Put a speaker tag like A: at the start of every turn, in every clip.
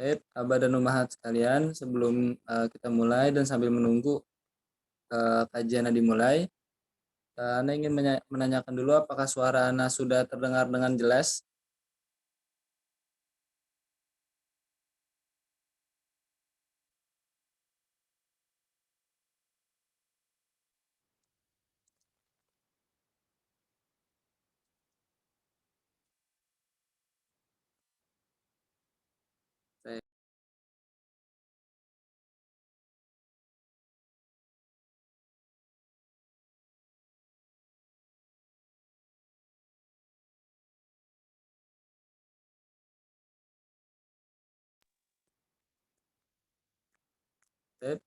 A: Baik, Abah dan Ummahat sekalian, sebelum kita mulai dan sambil menunggu kajian dimulai, Ana ingin menanyakan dulu apakah suara Ana sudah terdengar dengan jelas? Baik, baik.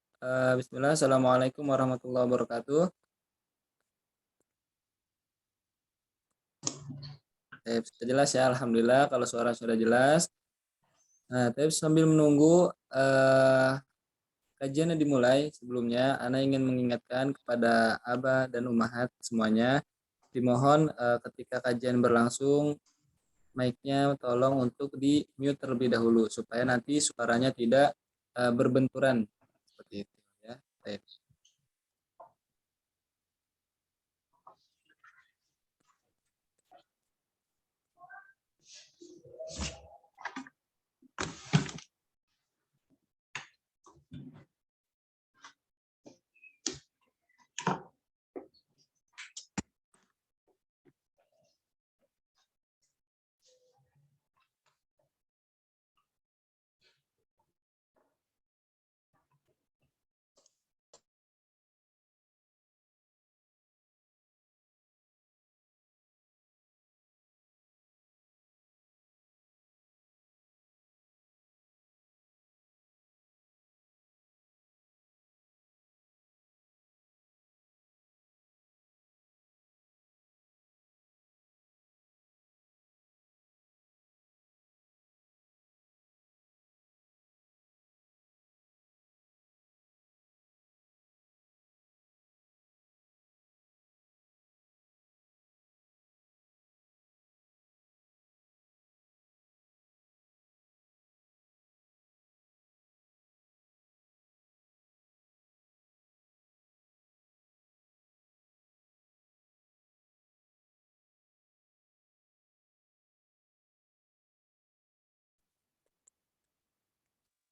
A: Bismillah, Assalamualaikum warahmatullahi wabarakatuh. Baik, sudah jelas ya, Alhamdulillah kalau suara sudah jelas. Nah, tapi sambil menunggu kajian dimulai, sebelumnya Ana ingin mengingatkan kepada Abah dan Ummahat semuanya, dimohon ketika kajian berlangsung mic-nya tolong untuk di mute terlebih dahulu supaya nanti suaranya tidak berbenturan seperti itu ya. Baik.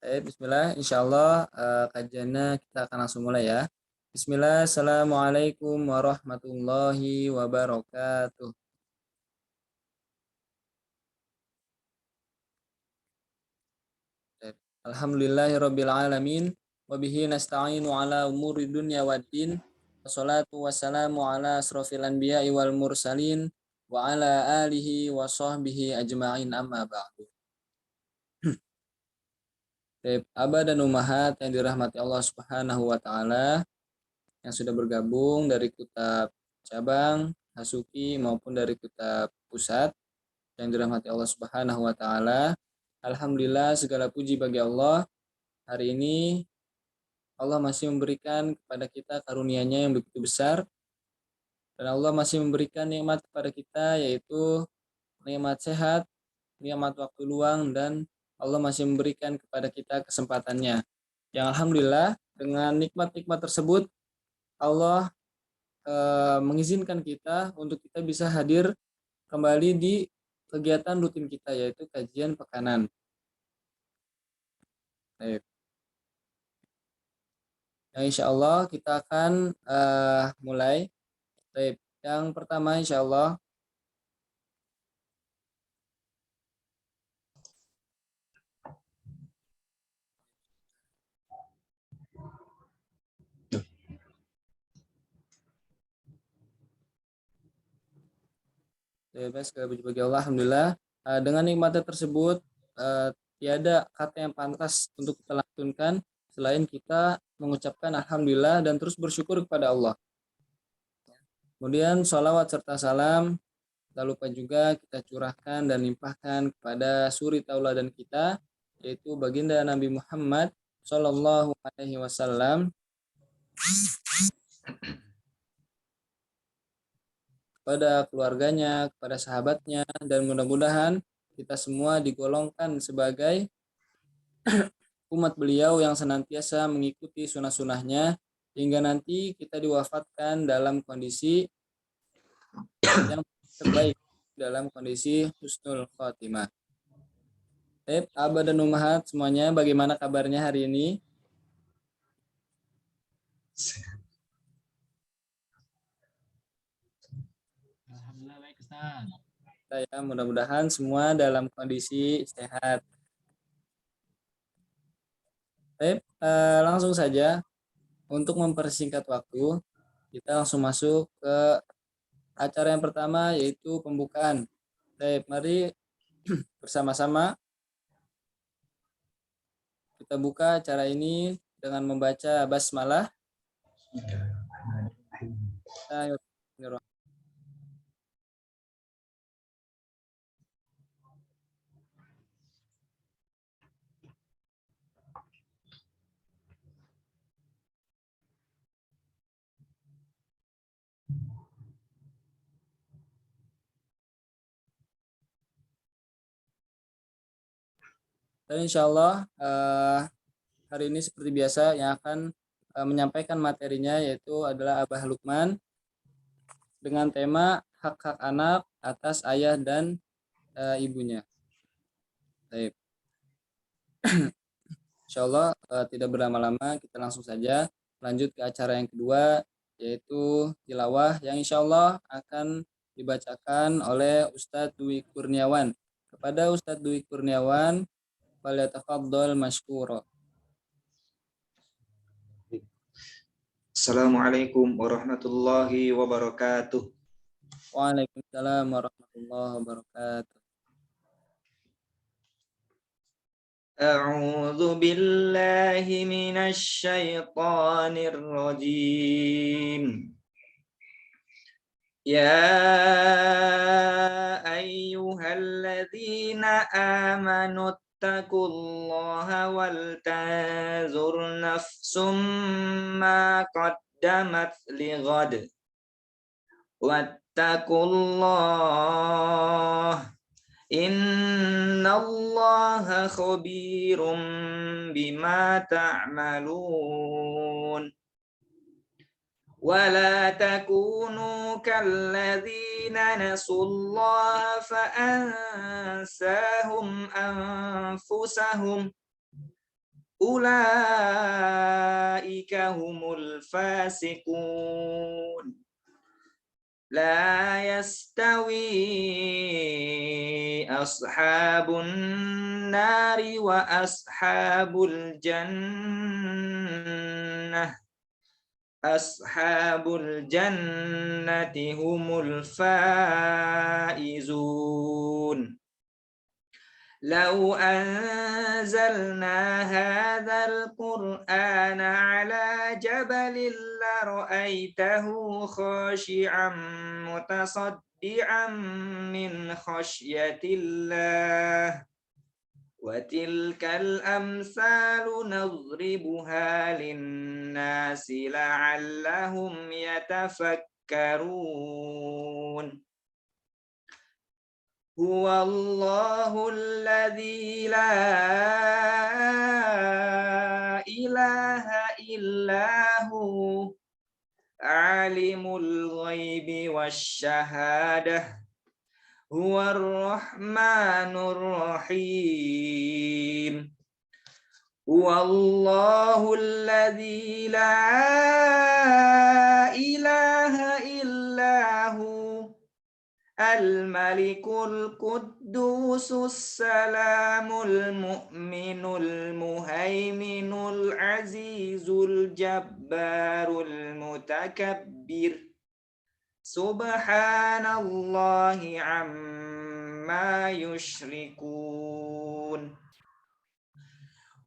A: Bismillah, insya Allah kajiannya kita akan langsung mulai ya. Bismillah, Assalamualaikum warahmatullahi wabarakatuh. Alhamdulillahirabbil alamin wa bihi nasta'inu ala umuri dunya waddin. Wassalatu wassalamu ala asrofil anbiya'i wal mursalin wa ala alihi wa sahbihi ajma'in amma ba'du. Abah dan Ummahat yang dirahmati Allah Subhanahu wa taala yang sudah bergabung dari Kutab cabang, Hasuki maupun dari Kutab pusat yang dirahmati Allah Subhanahu wa taala. Alhamdulillah segala puji bagi Allah. Hari ini Allah masih memberikan kepada kita karunia-Nya yang begitu besar, dan Allah masih memberikan nikmat kepada kita, yaitu nikmat sehat, nikmat waktu luang, dan Allah masih memberikan kepada kita kesempatannya. Yang alhamdulillah dengan nikmat-nikmat tersebut Allah mengizinkan kita untuk kita bisa hadir kembali di kegiatan rutin kita, yaitu kajian pekanan. Baik. Yang insya Allah kita akan mulai. Baik. Yang pertama insya Allah bebas bagi Allah, alhamdulillah. Dengan nikmatnya tersebut tiada kata yang pantas untuk kita lantunkan selain kita mengucapkan alhamdulillah dan terus bersyukur kepada Allah. Kemudian sholawat serta salam tak lupa juga kita curahkan dan limpahkan kepada suri tauladan kita, yaitu baginda Nabi Muhammad Shallallahu Alaihi Wasallam, kepada keluarganya, kepada sahabatnya, dan mudah-mudahan kita semua digolongkan sebagai umat beliau yang senantiasa mengikuti sunnah-sunnahnya hingga nanti kita diwafatkan dalam kondisi yang terbaik, dalam kondisi husnul khotimah. Baik, Abah dan Umahat semuanya, bagaimana kabarnya hari ini?
B: Alhamdulillah baik Ustaz.
A: Saya mudah-mudahan semua dalam kondisi sehat. Baik, langsung saja untuk mempersingkat waktu, kita langsung masuk ke acara yang pertama yaitu pembukaan. Baik, mari bersama-sama kita buka acara ini dengan membaca basmalah. Dan insya Allah hari ini seperti biasa yang akan menyampaikan materinya yaitu adalah Abah Lukman dengan tema hak-hak anak atas ayah dan ibunya. Baik. Insya Allah tidak berlama-lama, kita langsung saja lanjut ke acara yang kedua yaitu tilawah yang insya Allah akan dibacakan oleh Ustadz Dwi Kurniawan. Kepada Ustadz Dwi Kurniawan, falyatafaddal mashkura.
C: Assalamualaikum warahmatullahi wabarakatuh.
A: Waalaikumsalam warahmatullahi wabarakatuh.
C: A'udzu billahi minasy syaithanir rajim. Ya ayyuhalladzina amanu taqullaha wal tanzur nafsum ma qaddamat lighad. Wattaqullah innallaha khabirum bima ta'malun. Wala takunu kalladzina nasullaha fa'ansahum anfusahum ulaika humul fasiqun. La yastawi ashabun nari wa ashabul jannah. Ashabul jannati humul faizun. Lau anzalna hadzal qur'ana ala jabalin la ra'aitahu khashi'an mutasaddian min khasyatillah. Wa tilkal amsalu nadribuha linnasi la'allahum yatafakkarun. Huwallahu alladzi la ilaha illahu alimul ghaibi wasyahadah huwar rahmanur rahim. Huwallahu alladzi la ilaha illahu al-malikul quddusus salamul mu'minul muhaiminul azizul jabbarul mutakabbir. Subhanallahi amma yushrikun.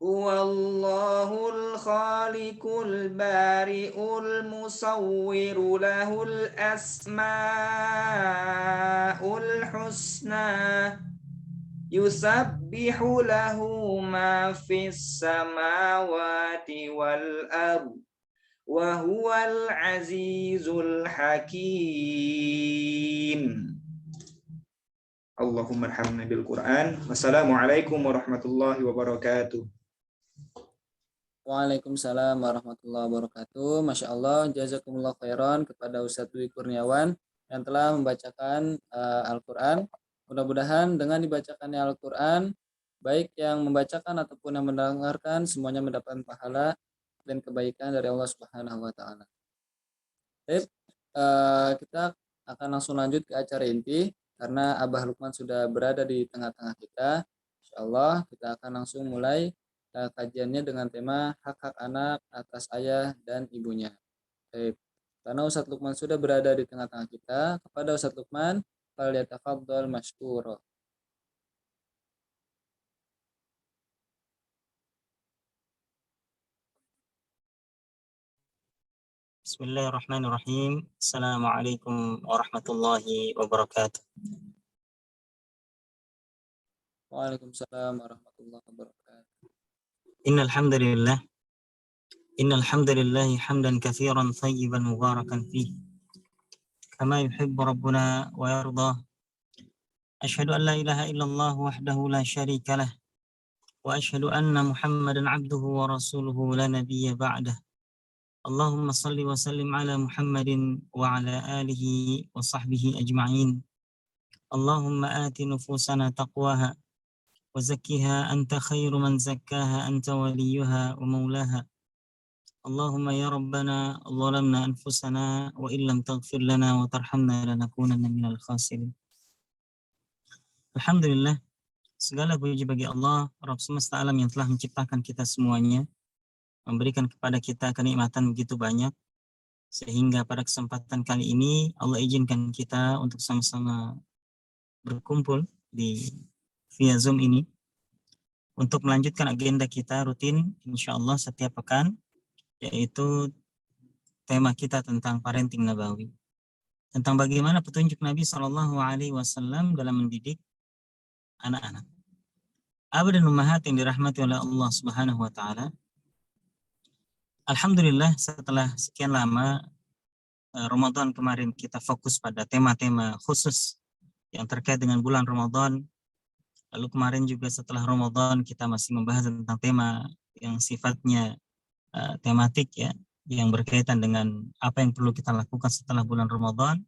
C: Huwallahul khaliqul bari'ul musawwiru lahul asma'ul husna. Yusabbihu lahu ma fis samawati wal ardh. Wa huwal azizul hakim. Allahumma arhamna bil Qur'an. Wassalamualaikum warahmatullahi wabarakatuh.
A: Waalaikumsalam warahmatullahi wabarakatuh. Masya Allah, jazakumullah khairan kepada Ustadz Dwi Kurniawan yang telah membacakan Al-Quran. Mudah-mudahan dengan dibacakannya Al-Quran, baik yang membacakan ataupun yang mendengarkan, semuanya mendapatkan pahala dan kebaikan dari Allah Subhanahu wa Ta'ala. Baik, kita akan langsung lanjut ke acara inti karena Abah Lukman sudah berada di tengah-tengah kita. Insya Allah kita akan langsung mulai kajiannya dengan tema hak-hak anak atas ayah dan ibunya. Baik. Karena Ustadz Lukman sudah berada di tengah-tengah kita, kepada Ustadz Lukman, falyatafaddal mashkura.
D: Bismillahirrahmanirrahim. Assalamualaikum warahmatullahi wabarakatuh.
A: Waalaikumsalam warahmatullahi wabarakatuh.
D: Innal hamdalillah hamdan katsiran thayyiban mubarakan fihi kama yuhibbu rabbuna wa yarda. Asyhadu an la ilaha illallah wahdahu la syarika lah wa asyhadu anna Muhammadan abduhu wa rasuluhu la nabiyya ba'dah. Allahumma salli wa sallim ala Muhammadin wa ala alihi wa sahbihi ajma'in. Allahumma ati nufusana taqwaha wa zakkiha anta khairu man zakkaha anta waliyuha wa maulaha. Allahumma ya rabbana zalamna anfusana wa illam taghfir lana wa tarhamna lanakunanna minal khasirin. Alhamdulillah, segala puji bagi Allah, Rabb semesta alam yang telah menciptakan kita semuanya, memberikan kepada kita kenikmatan begitu banyak, sehingga pada kesempatan kali ini Allah izinkan kita untuk sama-sama berkumpul di via Zoom ini untuk melanjutkan agenda kita rutin insyaallah setiap pekan, yaitu tema kita tentang parenting nabawi, tentang bagaimana petunjuk Nabi SAW dalam mendidik anak-anak. Abah dan ummahat yang dirahmati oleh Allah Subhanahu wa Ta'ala, alhamdulillah setelah sekian lama Ramadan kemarin kita fokus pada tema-tema khusus yang terkait dengan bulan Ramadan. Lalu kemarin juga setelah Ramadan kita masih membahas tentang tema yang sifatnya tematik ya, yang berkaitan dengan apa yang perlu kita lakukan setelah bulan Ramadan.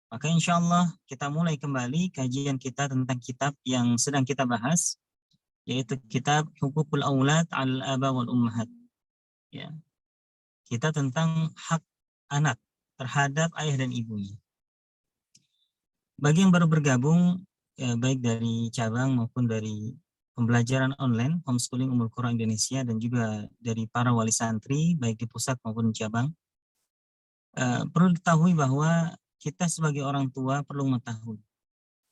D: Maka insya Allah kita mulai kembali kajian kita tentang kitab yang sedang kita bahas, yaitu kitab Huququl Aulad 'alal Aba wal Ummahat. Ya. Kita tentang hak anak terhadap ayah dan ibunya. Bagi yang baru bergabung, ya, baik dari cabang maupun dari pembelajaran online homeschooling Ummul Qura Indonesia dan juga dari para wali santri baik di pusat maupun di cabang, perlu diketahui bahwa kita sebagai orang tua perlu mengetahui.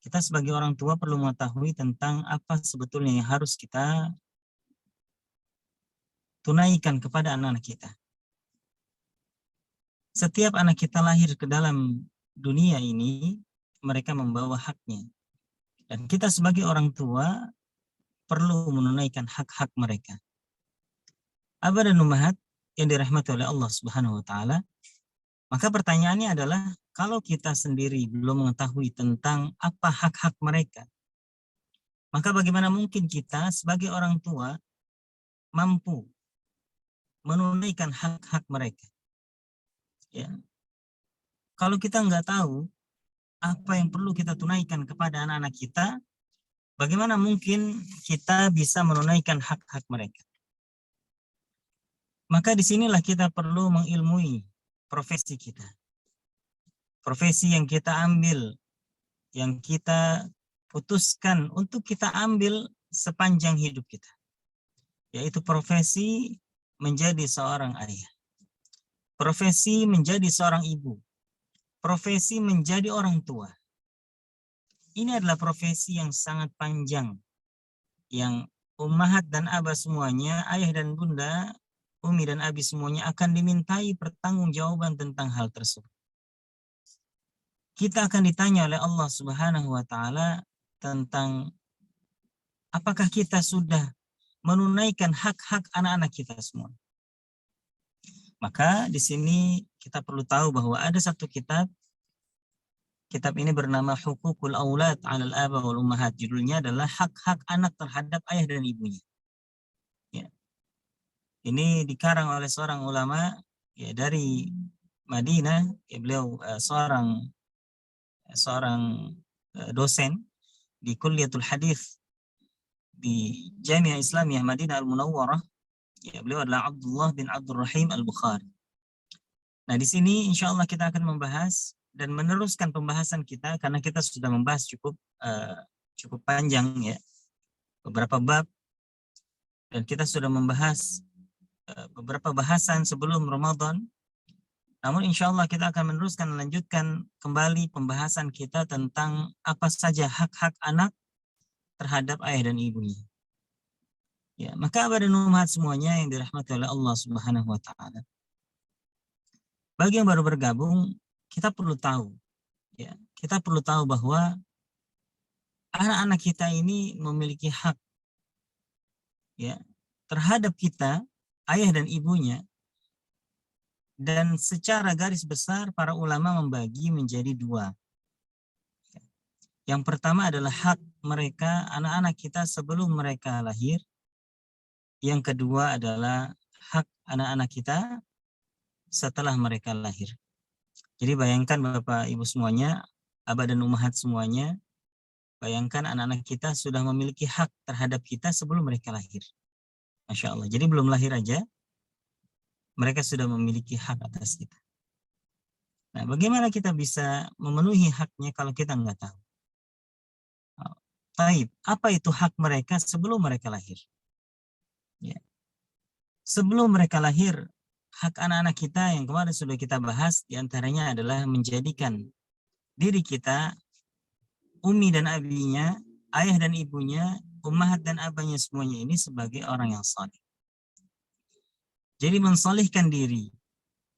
D: Kita sebagai orang tua perlu mengetahui tentang apa sebetulnya yang harus kita tunaikan kepada anak-anak kita. Setiap anak kita lahir ke dalam dunia ini, mereka membawa haknya. Dan kita sebagai orang tua perlu menunaikan hak-hak mereka. Abah dan ummahat yang dirahmati oleh Allah Subhanahu wa Ta'ala, maka pertanyaannya adalah, kalau kita sendiri belum mengetahui tentang apa hak-hak mereka, maka bagaimana mungkin kita sebagai orang tua mampu menunaikan hak-hak mereka? Ya. Kalau kita nggak tahu apa yang perlu kita tunaikan kepada anak-anak kita, bagaimana mungkin kita bisa menunaikan hak-hak mereka? Maka disinilah kita perlu mengilmui profesi kita. Profesi yang kita ambil, yang kita putuskan untuk kita ambil sepanjang hidup kita, yaitu profesi menjadi seorang ayah, profesi menjadi seorang ibu, profesi menjadi orang tua. Ini adalah profesi yang sangat panjang, yang ummahat dan abah semuanya, ayah dan bunda, umi dan abi semuanya akan dimintai pertanggungjawaban tentang hal tersebut. Kita akan ditanya oleh Allah Subhanahu wa Ta'ala tentang apakah kita sudah menunaikan hak-hak anak-anak kita semua. Maka di sini kita perlu tahu bahwa ada satu kitab. Kitab ini bernama Huququl Aulad 'alal Aba wal Ummahat. Judulnya adalah hak-hak anak terhadap ayah dan ibunya. Ya. Ini dikarang oleh seorang ulama ya dari Madinah. Ya, beliau seorang dosen di Kulliyatul Hadis di Jamiah Islamiyah Madinah Al-Munawwarah. Ya, beliau adalah Abdullah bin Abdul Rahim Al-Bukhari. Nah, di sini insya Allah kita akan membahas dan meneruskan pembahasan kita karena kita sudah membahas cukup panjang ya, beberapa bab, dan kita sudah membahas beberapa bahasan sebelum Ramadan. Namun insya Allah kita akan meneruskan, melanjutkan kembali pembahasan kita tentang apa saja hak-hak anak terhadap ayah dan ibunya. Ya, maka abah dan ummahat semuanya yang dirahmati oleh Allah Subhanahu wa taala. Bagi yang baru bergabung, kita perlu tahu ya, kita perlu tahu bahwa anak-anak kita ini memiliki hak ya terhadap kita, ayah dan ibunya. Dan secara garis besar para ulama membagi menjadi dua. Yang pertama adalah hak mereka, anak-anak kita sebelum mereka lahir. Yang kedua adalah hak anak-anak kita setelah mereka lahir. Jadi bayangkan Bapak Ibu semuanya, abah dan ummahat semuanya, bayangkan anak-anak kita sudah memiliki hak terhadap kita sebelum mereka lahir. Masya Allah. Jadi belum lahir aja, mereka sudah memiliki hak atas kita. Nah, bagaimana kita bisa memenuhi haknya kalau kita nggak tahu? Taib, apa itu hak mereka sebelum mereka lahir? Ya. Sebelum mereka lahir, hak anak-anak kita yang kemarin sudah kita bahas, diantaranya adalah menjadikan diri kita, umi dan abinya, ayah dan ibunya, ummahat dan abahnya semuanya ini sebagai orang yang saleh. Jadi mensolihkan diri,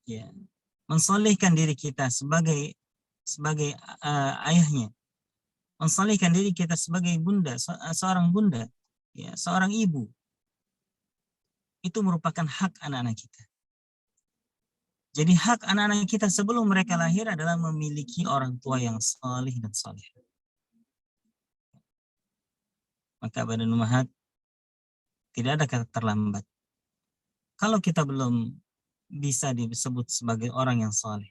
D: ya, mensolihkan diri kita sebagai ayahnya, mensolihkan diri kita sebagai bunda, seorang bunda, ya, seorang ibu. Itu merupakan hak anak-anak kita. Jadi hak anak-anak kita sebelum mereka lahir adalah memiliki orang tua yang saleh dan saleh. Maka badan ummahat, tidak ada kata terlambat. Kalau kita belum bisa disebut sebagai orang yang saleh,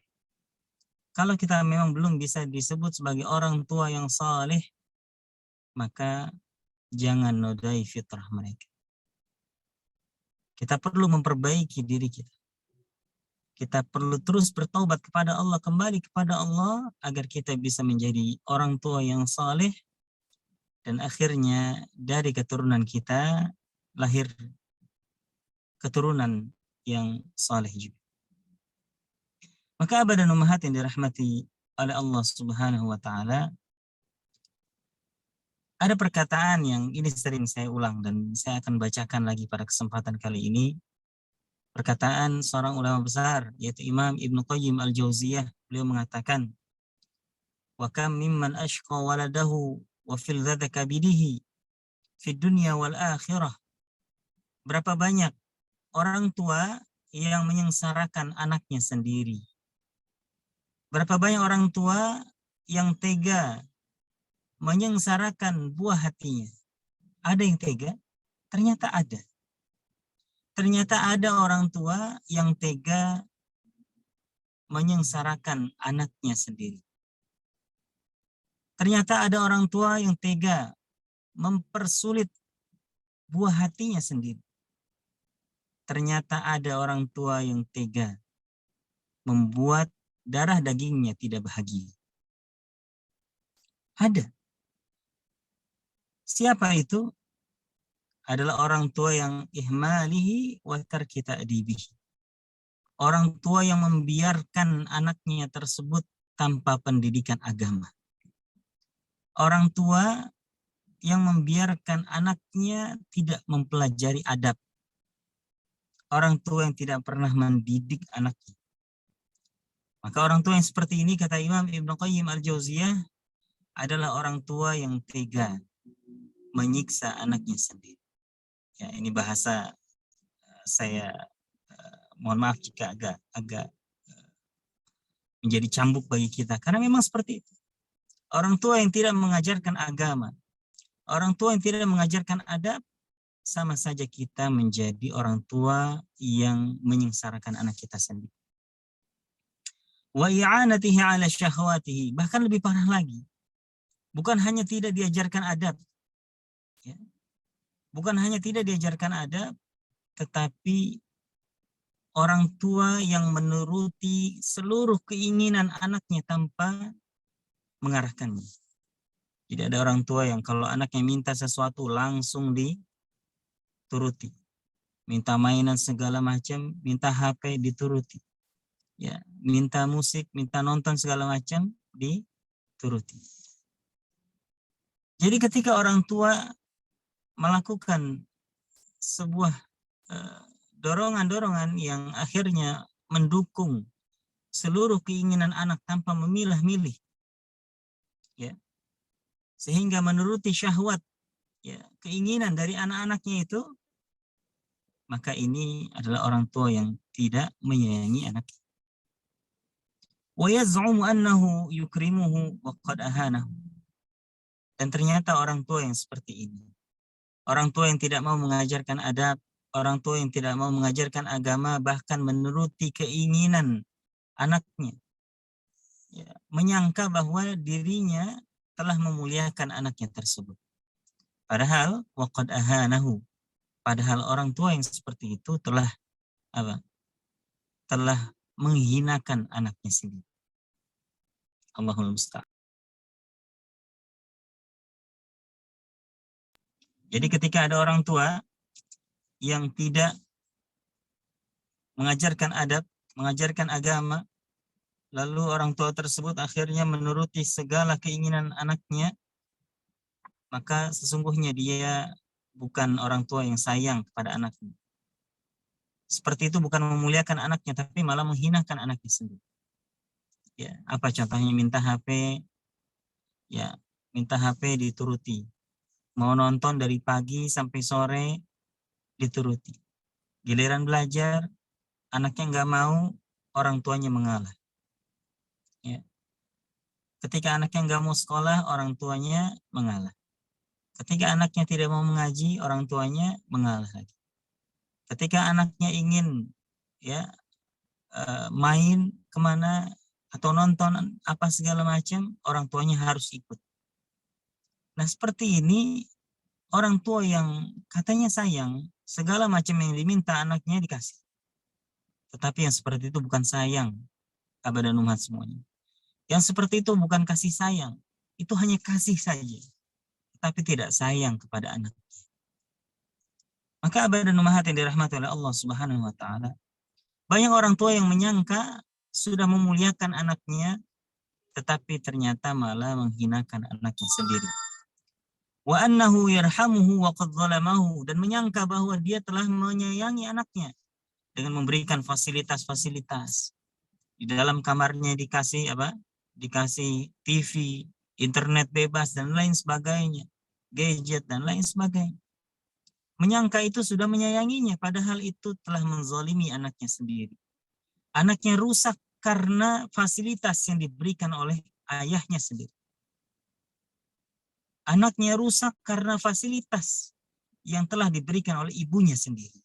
D: kalau kita memang belum bisa disebut sebagai orang tua yang saleh, maka jangan nodai fitrah mereka. Kita perlu memperbaiki diri kita. Kita perlu terus bertaubat kepada Allah, kembali kepada Allah agar kita bisa menjadi orang tua yang saleh dan akhirnya dari keturunan kita lahir keturunan yang saleh juga. Maka abah dan ummahat yang dirahmati oleh Allah Subhanahu wa taala, ada perkataan yang ini sering saya ulang dan saya akan bacakan lagi pada kesempatan kali ini. Perkataan seorang ulama besar yaitu Imam Ibnu Qayyim Al-Jauziyah. Beliau mengatakan, "Wa kam mimman ashqa waladahu wa fil dzaka bidihi fid dunya wal akhirah." Berapa banyak orang tua yang menyengsarakan anaknya sendiri. Berapa banyak orang tua yang tega menyengsarakan buah hatinya. Ada yang tega? Ternyata ada. Ternyata ada orang tua yang tega menyengsarakan anaknya sendiri. Ternyata ada orang tua yang tega mempersulit buah hatinya sendiri. Ternyata ada orang tua yang tega membuat darah dagingnya tidak bahagia. Ada. Siapa itu? Adalah orang tua yang ihmalihi wa tarki ta'dibihi. Orang tua yang membiarkan anaknya tersebut tanpa pendidikan agama. Orang tua yang membiarkan anaknya tidak mempelajari adab. Orang tua yang tidak pernah mendidik anaknya. Maka orang tua yang seperti ini, kata Imam Ibnu Qayyim Al-Jauziyah, adalah orang tua yang tega menyiksa anaknya sendiri. Ya, ini bahasa saya mohon maaf jika agak menjadi cambuk bagi kita, karena memang seperti itu. Orang tua yang tidak mengajarkan agama, orang tua yang tidak mengajarkan adab, sama saja kita menjadi orang tua yang menyengsarakan anak kita sendiri. Wa i'anatihi 'ala syahwatihi, bahkan lebih parah lagi. Bukan hanya tidak diajarkan adab, ya. Bukan hanya tidak diajarkan adab, tetapi orang tua yang menuruti seluruh keinginan anaknya tanpa mengarahkannya. Tidak ada orang tua yang kalau anaknya minta sesuatu langsung dituruti. Minta mainan segala macam, minta HP dituruti. Ya, minta musik, minta nonton segala macam dituruti. Jadi ketika orang tua melakukan sebuah dorongan-dorongan yang akhirnya mendukung seluruh keinginan anak tanpa memilah-milih, ya, sehingga menuruti syahwat, ya, keinginan dari anak-anaknya itu, maka ini adalah orang tua yang tidak menyayangi anaknya. Wa yaz'umu annahu yukrimuhu wa qad ahanahu. Dan ternyata orang tua yang seperti ini, orang tua yang tidak mau mengajarkan adab, orang tua yang tidak mau mengajarkan agama, bahkan menuruti keinginan anaknya, ya, menyangka bahwa dirinya telah memuliakan anaknya tersebut. Padahal waqad ahanahu. Padahal orang tua yang seperti itu telah apa? Telah menghinakan anaknya sendiri. Allahul musta'an. Jadi ketika ada orang tua yang tidak mengajarkan adab, mengajarkan agama, lalu orang tua tersebut akhirnya menuruti segala keinginan anaknya, maka sesungguhnya dia bukan orang tua yang sayang kepada anaknya. Seperti itu bukan memuliakan anaknya, tapi malah menghinakan anaknya sendiri. Ya, apa contohnya? Minta HP, ya, minta HP dituruti. Mau nonton dari pagi sampai sore dituruti. Giliran belajar, anaknya nggak mau, orang tuanya mengalah. Ya. Ketika anaknya nggak mau sekolah, orang tuanya mengalah. Ketika anaknya tidak mau mengaji, orang tuanya mengalah lagi. Ketika anaknya ingin, ya, main kemana atau nonton apa segala macam, orang tuanya harus ikut. Nah, seperti ini orang tua yang katanya sayang, segala macam yang diminta anaknya dikasih. Tetapi yang seperti itu bukan sayang, Abah dan Ummahat semuanya. Yang seperti itu bukan kasih sayang, itu hanya kasih saja, tapi tidak sayang kepada anak. Maka Abah dan Ummahat yang dirahmati oleh Allah Subhanahu wa taala, banyak orang tua yang menyangka sudah memuliakan anaknya, tetapi ternyata malah menghinakan anaknya sendiri. Wa annahu yarhamuhu wa qad zalamahu, dan menyangka bahwa dia telah menyayangi anaknya dengan memberikan fasilitas-fasilitas. Di dalam kamarnya dikasih apa? Dikasih TV, internet bebas dan lain sebagainya, gadget dan lain sebagainya. Menyangka itu sudah menyayanginya, padahal itu telah menzalimi anaknya sendiri. Anaknya rusak karena fasilitas yang diberikan oleh ayahnya sendiri. Anaknya rusak karena fasilitas yang telah diberikan oleh ibunya sendiri.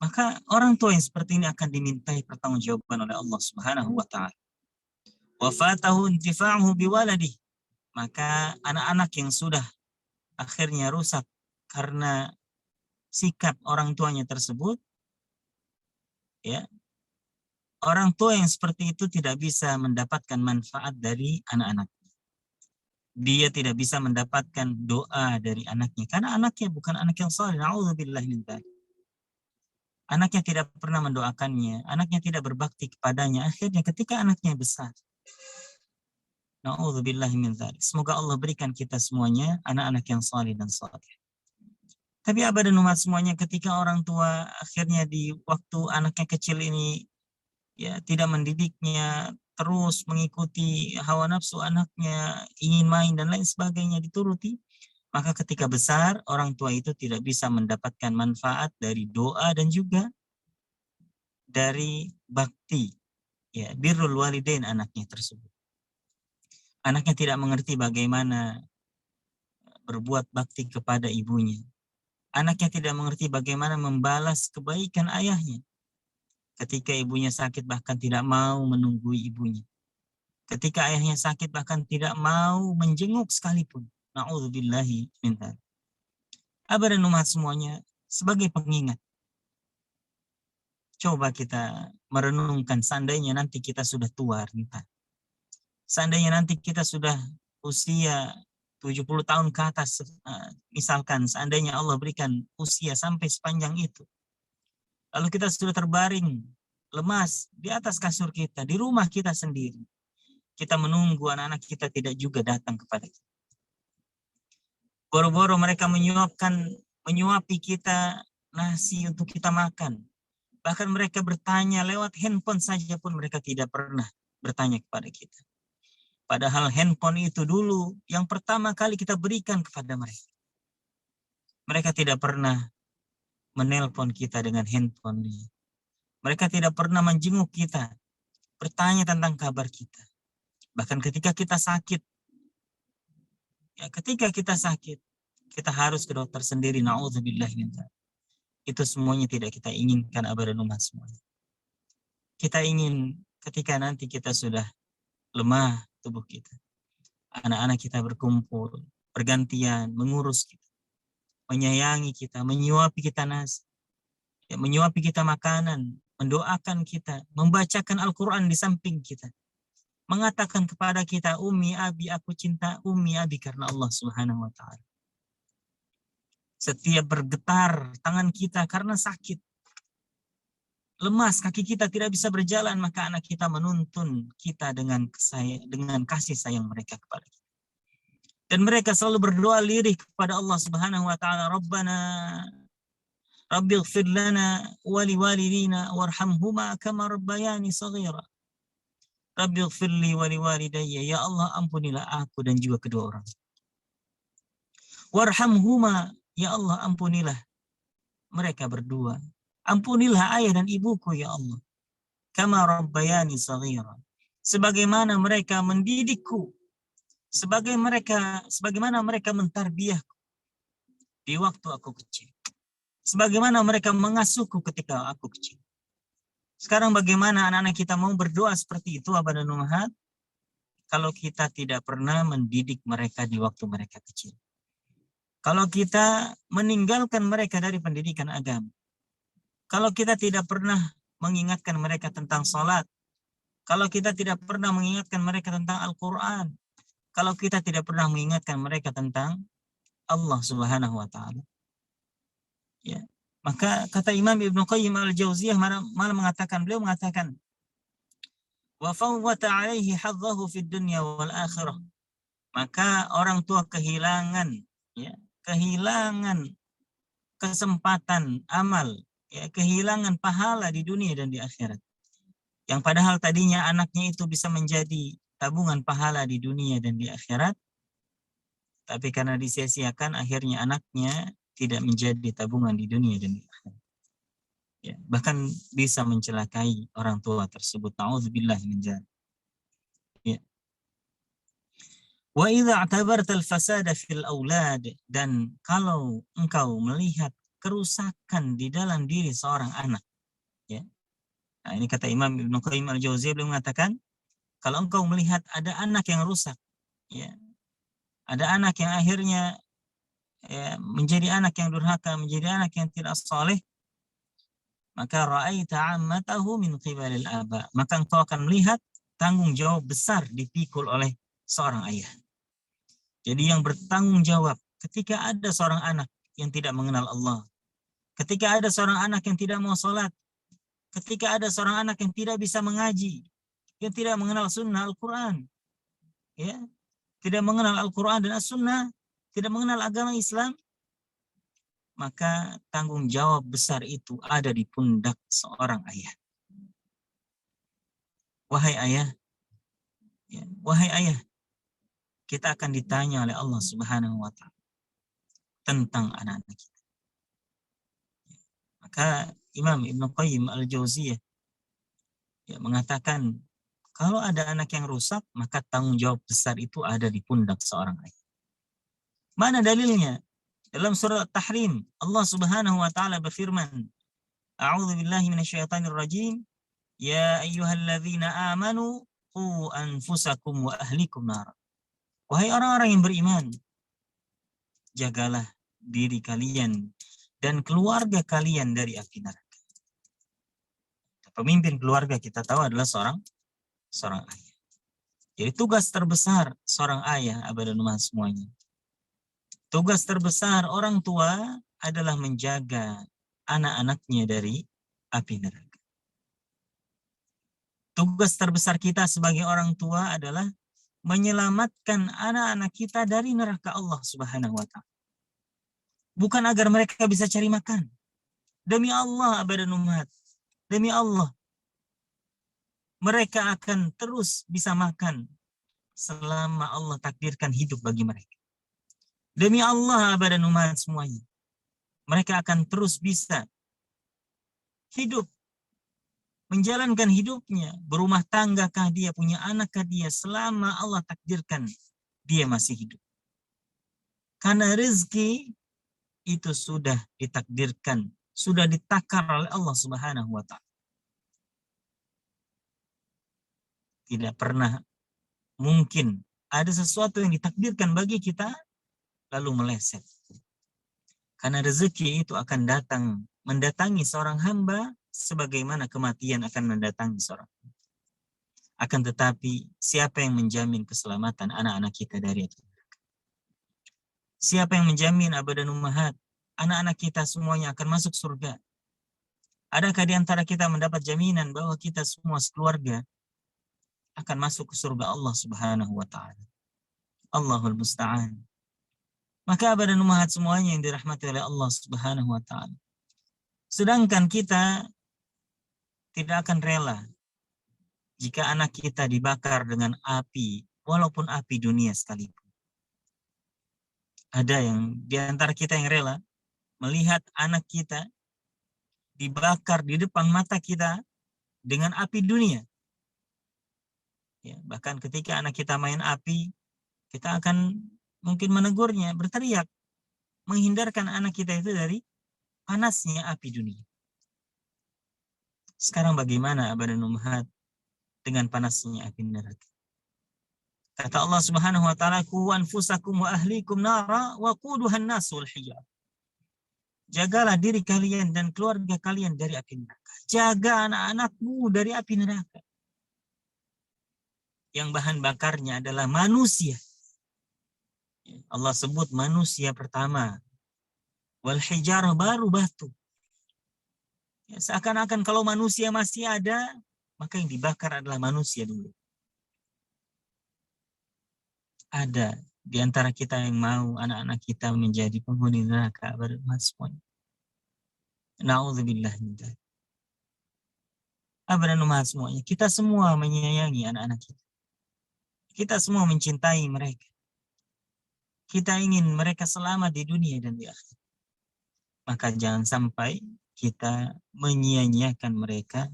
D: Maka orang tua yang seperti ini akan dimintai pertanggungjawaban oleh Allah Subhanahu wa taala. Wa fatahu intifa'uhu biwaladih. Maka anak-anak yang sudah akhirnya rusak karena sikap orang tuanya tersebut, ya, orang tua yang seperti itu tidak bisa mendapatkan manfaat dari anak-anak. Dia tidak bisa mendapatkan doa dari anaknya karena anaknya bukan anak yang saleh. Na'udzubillahi min dzalik. Anaknya tidak pernah mendoakannya, anaknya tidak berbakti kepadanya. Akhirnya ketika anaknya besar, na'udzubillahi min dzalik. Semoga Allah berikan kita semuanya anak-anak yang saleh dan saleh. Tapi Abah dan Ummahat semuanya, ketika orang tua akhirnya di waktu anaknya kecil ini, ya, tidak mendidiknya, terus mengikuti hawa nafsu anaknya, ingin main dan lain sebagainya dituruti, maka ketika besar orang tua itu tidak bisa mendapatkan manfaat dari doa dan juga dari bakti, ya, birrul walidain anaknya tersebut. Anaknya tidak mengerti bagaimana berbuat bakti kepada ibunya. Anaknya tidak mengerti bagaimana membalas kebaikan ayahnya. Ketika ibunya sakit bahkan tidak mau menunggui ibunya. Ketika ayahnya sakit bahkan tidak mau menjenguk sekalipun. Na'udzubillahi min dzalik. Abah dan umat semuanya sebagai pengingat. Coba kita merenungkan seandainya nanti kita sudah tua renta. Seandainya nanti kita sudah usia 70 tahun ke atas, misalkan seandainya Allah berikan usia sampai sepanjang itu. Lalu kita sudah terbaring, lemas di atas kasur kita, di rumah kita sendiri. Kita menunggu anak-anak kita tidak juga datang kepada kita. Boro-boro mereka menyuapi kita nasi untuk kita makan. Bahkan mereka bertanya lewat handphone saja pun mereka tidak pernah bertanya kepada kita. Padahal handphone itu dulu yang pertama kali kita berikan kepada mereka. Mereka tidak pernah menelpon kita dengan handphone. Mereka tidak pernah menjenguk kita, bertanya tentang kabar kita. Bahkan ketika kita sakit, kita harus ke dokter sendiri. Na'udzubillah min dzalik. Itu semuanya tidak kita inginkan, abah dan umat semuanya. Kita ingin ketika nanti kita sudah lemah tubuh kita, anak-anak kita berkumpul, bergantian, mengurus kita, menyayangi kita, menyuapi kita nasi, menyuapi kita makanan, mendoakan kita, membacakan Al-Quran di samping kita, mengatakan kepada kita, Ummi Abi, aku cinta Ummi Abi karena Allah Subhanahu wa Ta'ala. Setiap bergetar tangan kita karena sakit, lemas, kaki kita tidak bisa berjalan, maka anak kita menuntun kita dengan kasih sayang mereka kepada kita. Dan mereka selalu berdoa lirih kepada Allah Subhanahu wa Ta'ala, Rabbana Rabbighfir lana wa liwalidina warhamhuma kama rabbayani shaghira. Rabbighfir li wa liwalidayya, ya Allah ampunilah aku dan juga kedua orang. Warhamhuma, ya Allah ampunilah mereka berdua. Ampunilah ayah dan ibuku ya Allah. Kama rabbayani shaghira. Sebagaimana mereka mendidikku. Sebagaimana mereka mentarbiahku di waktu aku kecil. Sebagaimana mereka mengasuhku ketika aku kecil. Sekarang bagaimana anak-anak kita mau berdoa seperti itu, abah dan ummahat, kalau kita tidak pernah mendidik mereka di waktu mereka kecil. Kalau kita meninggalkan mereka dari pendidikan agama. Kalau kita tidak pernah mengingatkan mereka tentang salat, kalau kita tidak pernah mengingatkan mereka tentang Al-Quran, kalau kita tidak pernah mengingatkan mereka tentang Allah Subhanahu wa Ta'ala, ya, maka kata Imam Ibnu Qayyim al-Jauziyah beliau mengatakan, wa fawwata alaihi hadzahu fid dunya wal akhirah. Maka orang tua kehilangan kesempatan amal, ya, kehilangan pahala di dunia dan di akhirat. Yang padahal tadinya anaknya itu bisa menjadi tabungan pahala di dunia dan di akhirat, tapi karena disia-siakan akhirnya anaknya tidak menjadi tabungan di dunia dan di akhirat. Ya, bahkan bisa mencelakai orang tua tersebut. Na'udzubillah min dzalik. Ya. Wa idza i'tabarta al-fasada fil aulad, dan kalau engkau melihat kerusakan di dalam diri seorang anak, ya. Nah, ini kata Imam Ibnu Qayyim al-Jauziyah, beliau mengatakan, kalau engkau melihat ada anak yang rusak, ya. Ada anak yang akhirnya ya, menjadi anak yang durhaka, menjadi anak yang tidak saleh, maka ra'aita 'ammatahu min qibalil aba, maka engkau akan melihat tanggung jawab besar dipikul oleh seorang ayah. Jadi yang bertanggung jawab ketika ada seorang anak yang tidak mengenal Allah, ketika ada seorang anak yang tidak mau sholat, ketika ada seorang anak yang tidak bisa mengaji, yang tidak mengenal sunnah Al-Quran, ya, tidak mengenal Al-Quran dan As-Sunnah, tidak mengenal agama Islam, maka tanggung jawab besar itu ada di pundak seorang ayah. Wahai ayah, ya, wahai ayah, kita akan ditanya oleh Allah Subhanahu wa Ta'ala tentang anak-anak kita. Maka Imam Ibnu Qayyim al-Jauziyah ya, mengatakan, kalau ada anak yang rusak, maka tanggung jawab besar itu ada di pundak seorang ayah. Mana dalilnya? Dalam surah At-Tahrim, Allah Subhanahu wa taala berfirman, A'udzu billahi minasyaitonir rajim, ya ayyuhalladzina amanu qu anfusakum wa ahlikum nar. Wahai orang-orang yang beriman, jagalah diri kalian dan keluarga kalian dari api neraka. Pemimpin keluarga kita tahu adalah seorang ayah. Jadi tugas terbesar seorang ayah, abah dan umat semuanya. Tugas terbesar orang tua adalah menjaga anak-anaknya dari api neraka. Tugas terbesar kita sebagai orang tua adalah menyelamatkan anak-anak kita dari neraka Allah Subhanahu wa ta'ala. Bukan agar mereka bisa cari makan. Demi Allah, abah dan umat. Demi Allah. Mereka akan terus bisa makan selama Allah takdirkan hidup bagi mereka. Demi Allah, abah dan umat semuanya. Mereka akan terus bisa hidup, menjalankan hidupnya, berumah tanggakah dia, punya anakkah dia, selama Allah takdirkan dia masih hidup. Karena rezeki itu sudah ditakdirkan, sudah ditakar oleh Allah Subhanahu wa ta'ala. Tidak pernah mungkin ada sesuatu yang ditakdirkan bagi kita lalu meleset. Karena rezeki itu akan datang, mendatangi seorang hamba sebagaimana kematian akan mendatangi seorang hamba. Akan tetapi siapa yang menjamin keselamatan anak-anak kita dari itu? Siapa yang menjamin abah dan ummahat, anak-anak kita semuanya akan masuk surga? Adakah di antara kita mendapat jaminan bahwa kita semua sekeluarga akan masuk ke surga Allah Subhanahu wa ta'ala? Allahul musta'an. Maka abah dan ummahat semuanya yang dirahmati oleh Allah Subhanahu wa ta'ala, sedangkan kita tidak akan rela jika anak kita dibakar dengan api, walaupun api dunia sekalipun. Ada yang di antara kita yang rela melihat anak kita dibakar di depan mata kita dengan api dunia. Ya, bahkan ketika anak kita main api, kita akan mungkin menegurnya, berteriak, menghindarkan anak kita itu dari panasnya api dunia. Sekarang bagaimana abah dan ummahat dengan panasnya api neraka? Kata Allah Subhanahu wa ta'ala, "Qu anfusakum wa ahlikum nara wa quduhan nas wal hijar." Jagalah diri kalian dan keluarga kalian dari api neraka. Jaga anak-anakmu dari api neraka. Yang bahan bakarnya adalah manusia. Allah sebut manusia pertama. Wal hijar, baru batu. Ya, seakan-akan kalau manusia masih ada, maka yang dibakar adalah manusia dulu. Ada di antara kita yang mau anak-anak kita menjadi penghuni neraka, semuanya. Na'udzubillah min dzalik. Abah dan umat semuanya, kita semua menyayangi anak-anak kita. Kita semua mencintai mereka. Kita ingin mereka selamat di dunia dan di akhirat. Maka jangan sampai kita menyia-nyiakan mereka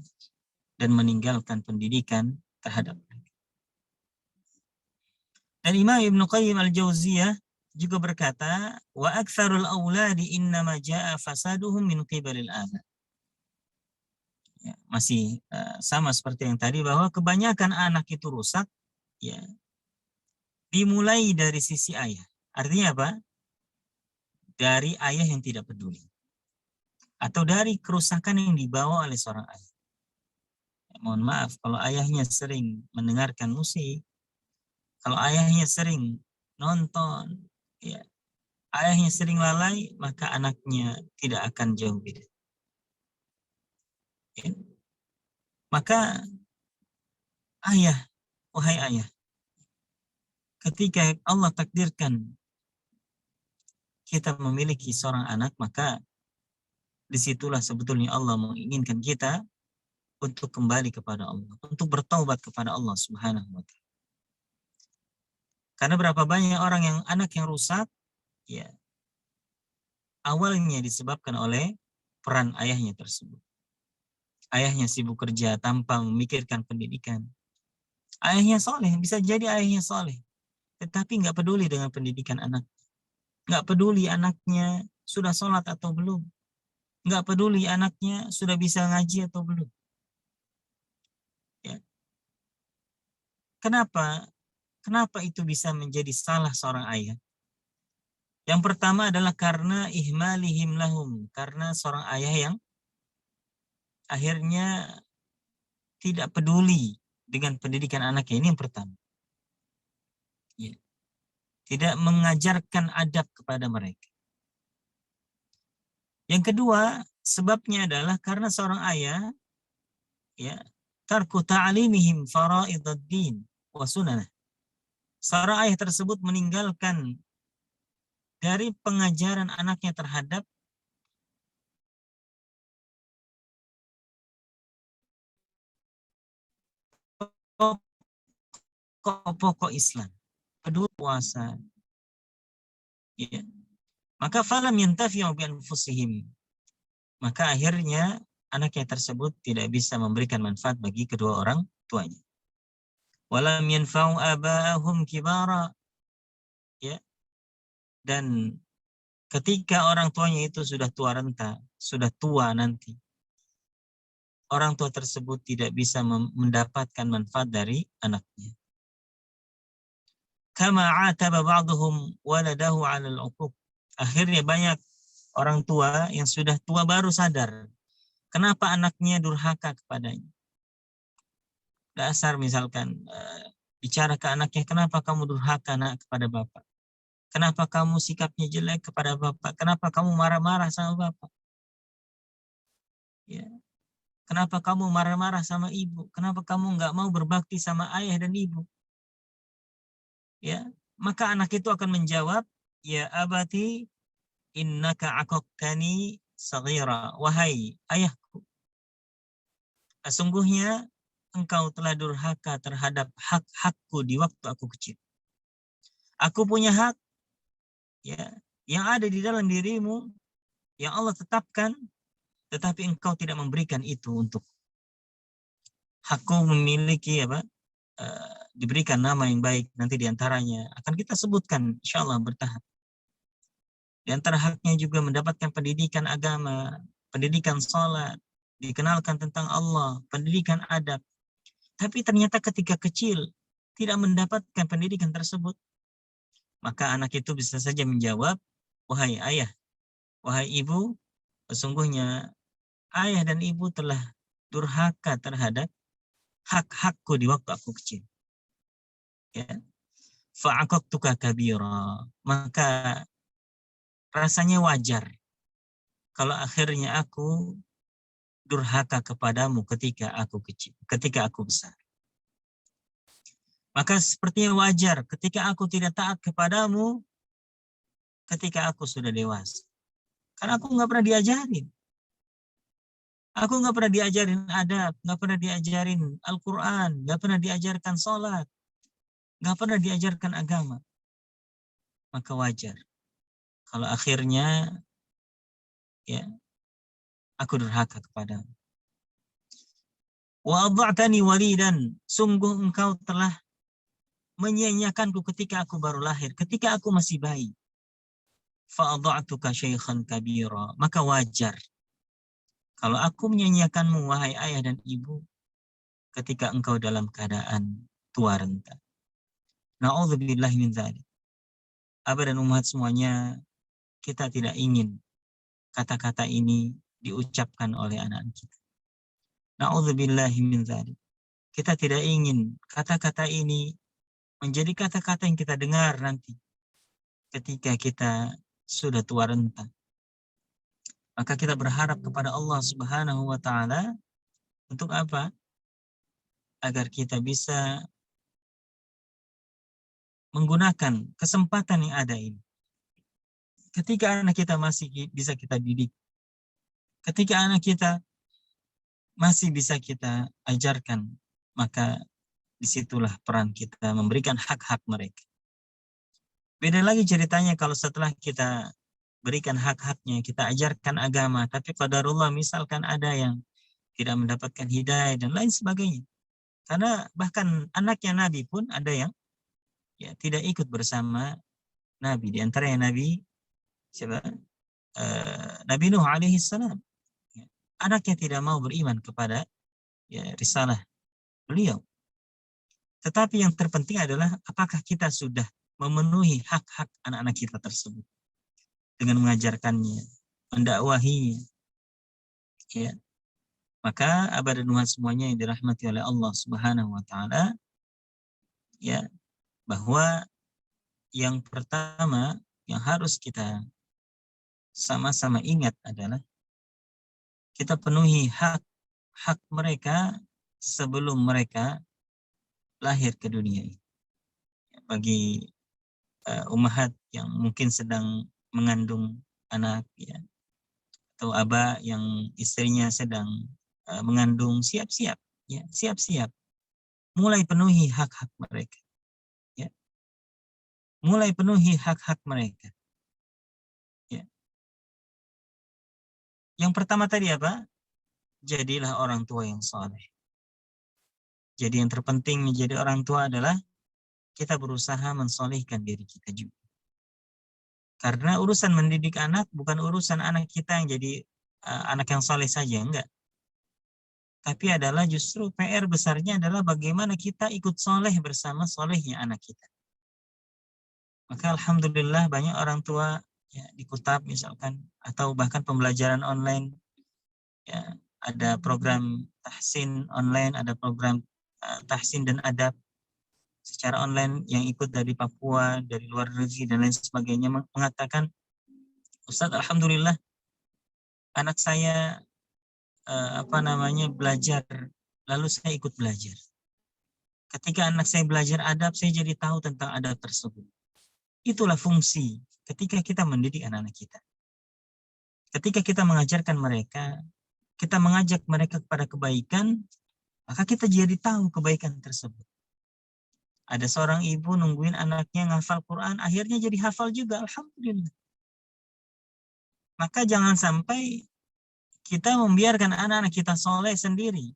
D: dan meninggalkan pendidikan terhadap mereka. Dan Imam Ibnu Qayyim al-Jauziyah juga berkata, wa aktsarul auladi innama jaa fasaduhum min qibalil aba. Ya, masih sama seperti yang tadi, bahwa kebanyakan anak itu rusak ya dimulai dari sisi ayah. Artinya apa? Dari ayah yang tidak peduli. Atau dari kerusakan yang dibawa oleh seorang ayah. Ya, mohon maaf, kalau ayahnya sering mendengarkan musik, kalau ayahnya sering nonton, ya, ayahnya sering lalai, maka anaknya tidak akan jauh beda. Ya. Maka ayah, wahai ayah, ketika Allah takdirkan kita memiliki seorang anak, maka disitulah sebetulnya Allah menginginkan kita untuk kembali kepada Allah, untuk bertaubat kepada Allah Subhanahu wa ta'ala. Karena berapa banyak orang yang anak yang rusak, ya awalnya disebabkan oleh peran ayahnya tersebut. Ayahnya sibuk kerja tanpa memikirkan pendidikan. Ayahnya soleh, bisa jadi ayahnya soleh, tetapi nggak peduli dengan pendidikan anak. Nggak peduli anaknya sudah sholat atau belum. Nggak peduli anaknya sudah bisa ngaji atau belum. Ya. Kenapa? Kenapa itu bisa menjadi salah seorang ayah? Yang pertama adalah karena ihmalihim lahum. Karena seorang ayah yang akhirnya tidak peduli dengan pendidikan anaknya. Ini yang pertama. Ya. Tidak mengajarkan adab kepada mereka. Yang kedua, sebabnya adalah karena seorang ayah ya tarku ta'alimihim faraiduddin wa sunanah. Seorang ayah tersebut meninggalkan dari pengajaran anaknya terhadap pokok-pokok Islam, peduli puasa. Ya. Maka falam yantafi'u bi anfusihim. Maka akhirnya anaknya tersebut tidak bisa memberikan manfaat bagi kedua orang tuanya. Walam yanfa'u aba'ahum kibara. Ya. Dan ketika orang tuanya itu sudah tua renta, sudah tua nanti, orang tua tersebut tidak bisa mendapatkan manfaat dari anaknya. Kama 'ataba ba'dhum waladahu 'ala al-'uquq. Akhirnya banyak orang tua yang sudah tua baru sadar kenapa anaknya durhaka kepadanya. Dasar misalkan bicara ke anaknya, kenapa kamu durhaka nak kepada bapak? Kenapa kamu sikapnya jelek kepada bapak? Kenapa kamu marah-marah sama bapak? Ya. Kenapa kamu marah-marah sama ibu? Kenapa kamu nggak mau berbakti sama ayah dan ibu? Ya, maka anak itu akan menjawab, ya abati innaka aqaqtani saghira. Wahai ayahku, sesungguhnya engkau telah durhaka terhadap hak-hakku di waktu aku kecil. Aku punya hak ya yang ada di dalam dirimu yang Allah tetapkan, tetapi engkau tidak memberikan itu untuk hakku memiliki diberikan nama yang baik. Nanti diantaranya akan kita sebutkan insya Allah bertahap. Di antara haknya juga mendapatkan pendidikan agama, pendidikan sholat, dikenalkan tentang Allah, pendidikan adab. Tapi ternyata ketika kecil tidak mendapatkan pendidikan tersebut, maka anak itu bisa saja menjawab, wahai ayah, wahai ibu, sesungguhnya ayah dan ibu telah durhaka terhadap hak-hakku di waktu aku kecil. Ya. Fa'aqaqtuka kabira. Maka rasanya wajar kalau akhirnya aku durhaka kepadamu ketika aku kecil, ketika aku besar. Maka sepertinya wajar ketika aku tidak taat kepadamu ketika aku sudah dewasa. Karena aku nggak pernah diajarin. Aku nggak pernah diajarin adab, nggak pernah diajarin Al-Quran, nggak pernah diajarkan sholat, nggak pernah diajarkan agama. Maka wajar kalau akhirnya ya aku durhaka kepadamu. Wa adha'tani walidan, sungguh engkau telah menyia-nyiakanku ketika aku baru lahir, ketika aku masih bayi. Fa adha'tuka syaikhan kabira, maka wajar kalau aku menyia-nyiakanmu wahai ayah dan ibu ketika engkau dalam keadaan tua renta. Na'udzubillahi min dzalik. Abah dan umat semuanya, kita tidak ingin kata-kata ini diucapkan oleh anak kita. Na'udzubillahi min dzalik. Kita tidak ingin kata-kata ini menjadi kata-kata yang kita dengar nanti ketika kita sudah tua renta. Maka kita berharap kepada Allah Subhanahu wa Ta'ala untuk apa? Agar kita bisa menggunakan kesempatan yang ada ini. Ketika anak kita masih bisa kita didik, ketika anak kita masih bisa kita ajarkan, maka disitulah peran kita memberikan hak-hak mereka. Beda lagi ceritanya kalau setelah kita berikan hak-haknya, kita ajarkan agama, tapi qadarullah misalkan ada yang tidak mendapatkan hidayah dan lain sebagainya. Karena bahkan anaknya Nabi pun ada yang ya tidak ikut bersama Nabi. Di antaranya Nabi Siapa? Nabi Nuh alaihi salam. Ya. Anaknya tidak mau beriman kepada risalah beliau. Tetapi yang terpenting adalah apakah kita sudah memenuhi hak-hak anak-anak kita tersebut dengan mengajarkannya, mendakwahinya. Ya. Maka abah dan umat semuanya yang dirahmati oleh Allah Subhanahu wa taala, ya, bahwa yang pertama yang harus kita sama-sama ingat adalah kita penuhi hak mereka sebelum mereka lahir ke dunia ini. Bagi ummahat yang mungkin sedang mengandung anak, ya, atau aba yang istrinya sedang mengandung, siap-siap, ya, siap-siap. Mulai penuhi hak-hak mereka, ya. Mulai penuhi hak-hak mereka. Ya. Yang pertama tadi apa? Jadilah orang tua yang saleh. Jadi yang terpenting menjadi orang tua adalah kita berusaha mensolehkan diri kita juga. Karena urusan mendidik anak bukan urusan anak kita yang jadi anak yang soleh saja, enggak. Tapi adalah justru PR besarnya adalah bagaimana kita ikut soleh bersama solehnya anak kita. Maka alhamdulillah banyak orang tua, ya, di Kutab misalkan, atau bahkan pembelajaran online, ya, ada program tahsin online, ada program tahsin dan adab secara online yang ikut dari Papua, dari luar negeri dan lain sebagainya, mengatakan, Ustadz, alhamdulillah anak saya belajar, lalu saya ikut belajar. Ketika anak saya belajar adab, saya jadi tahu tentang adab tersebut. Itulah fungsi ketika kita mendidik anak-anak kita. Ketika kita mengajarkan mereka, kita mengajak mereka kepada kebaikan, maka kita jadi tahu kebaikan tersebut. Ada seorang ibu nungguin anaknya ngafal Quran, akhirnya jadi hafal juga, alhamdulillah. Maka jangan sampai kita membiarkan anak-anak kita soleh sendiri,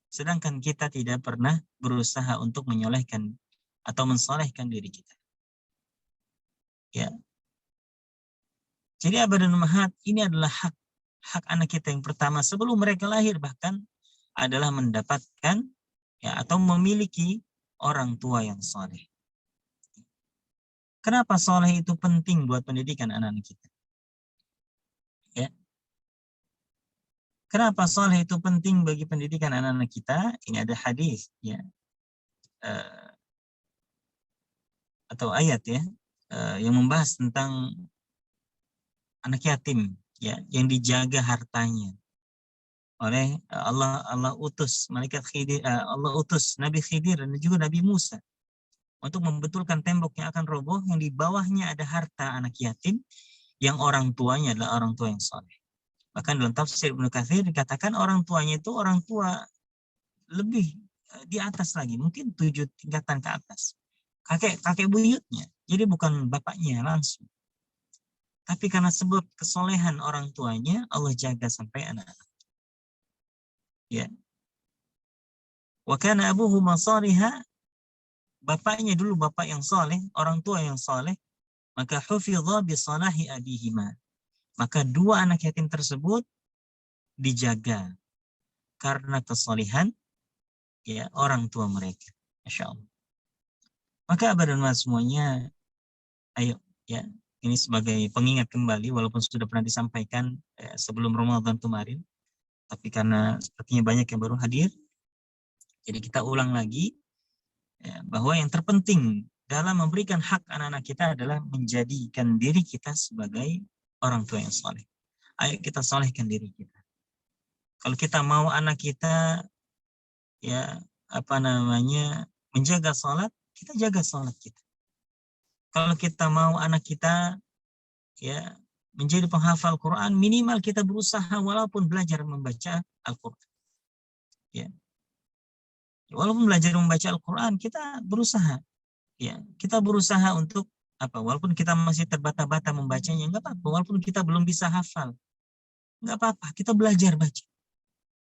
D: sedangkan kita tidak pernah berusaha untuk menyolehkan atau mensolehkan diri kita. Ya. Jadi abah dan ummahat, ini adalah hak anak kita yang pertama sebelum mereka lahir, bahkan adalah mendapatkan, ya, atau memiliki orang tua yang soleh. Kenapa soleh itu penting buat pendidikan anak-anak kita? Ya. Kenapa soleh itu penting bagi pendidikan anak-anak kita? Ini ada hadis, ya, atau ayat, ya, yang membahas tentang anak yatim, ya, yang dijaga hartanya oleh Allah utus malaikat Khidir, Allah utus Nabi Khidir dan juga Nabi Musa untuk membetulkan tembok yang akan roboh, yang di bawahnya ada harta anak yatim yang orang tuanya adalah orang tua yang soleh. Bahkan dalam tafsir Ibnu Katsir dikatakan orang tuanya itu orang tua lebih di atas lagi, mungkin 7 tingkatan ke atas. Kakek buyutnya. Jadi bukan bapaknya langsung. Tapi karena sebab kesolehan orang tuanya, Allah jaga sampai anak-anak. Ya. Wa kana abuhuma shaliha, bapaknya dulu bapak yang soleh, orang tua yang soleh, maka hufidha bi salahi abihima. Maka dua anak yatim tersebut dijaga karena kesolehan, ya, orang tua mereka. Masya Allah. Maka abah dan umat semuanya, ayo, ya, ini sebagai pengingat kembali, walaupun sudah pernah disampaikan sebelum Ramadan kemarin, tapi karena sepertinya banyak yang baru hadir, jadi kita ulang lagi, ya, bahwa yang terpenting dalam memberikan hak anak-anak kita adalah menjadikan diri kita sebagai orang tua yang soleh. Ayo kita solehkan diri kita. Kalau kita mau anak kita, ya, menjaga sholat, kita jaga sholat kita. Kalau kita mau anak kita, ya, menjadi penghafal Quran, minimal kita berusaha walaupun belajar membaca Al-Quran. Ya. Walaupun belajar membaca Al-Quran, kita berusaha. Ya, kita berusaha untuk apa? Walaupun kita masih terbata-bata membacanya, enggak apa-apa. Walaupun kita belum bisa hafal, enggak apa-apa. Kita belajar baca.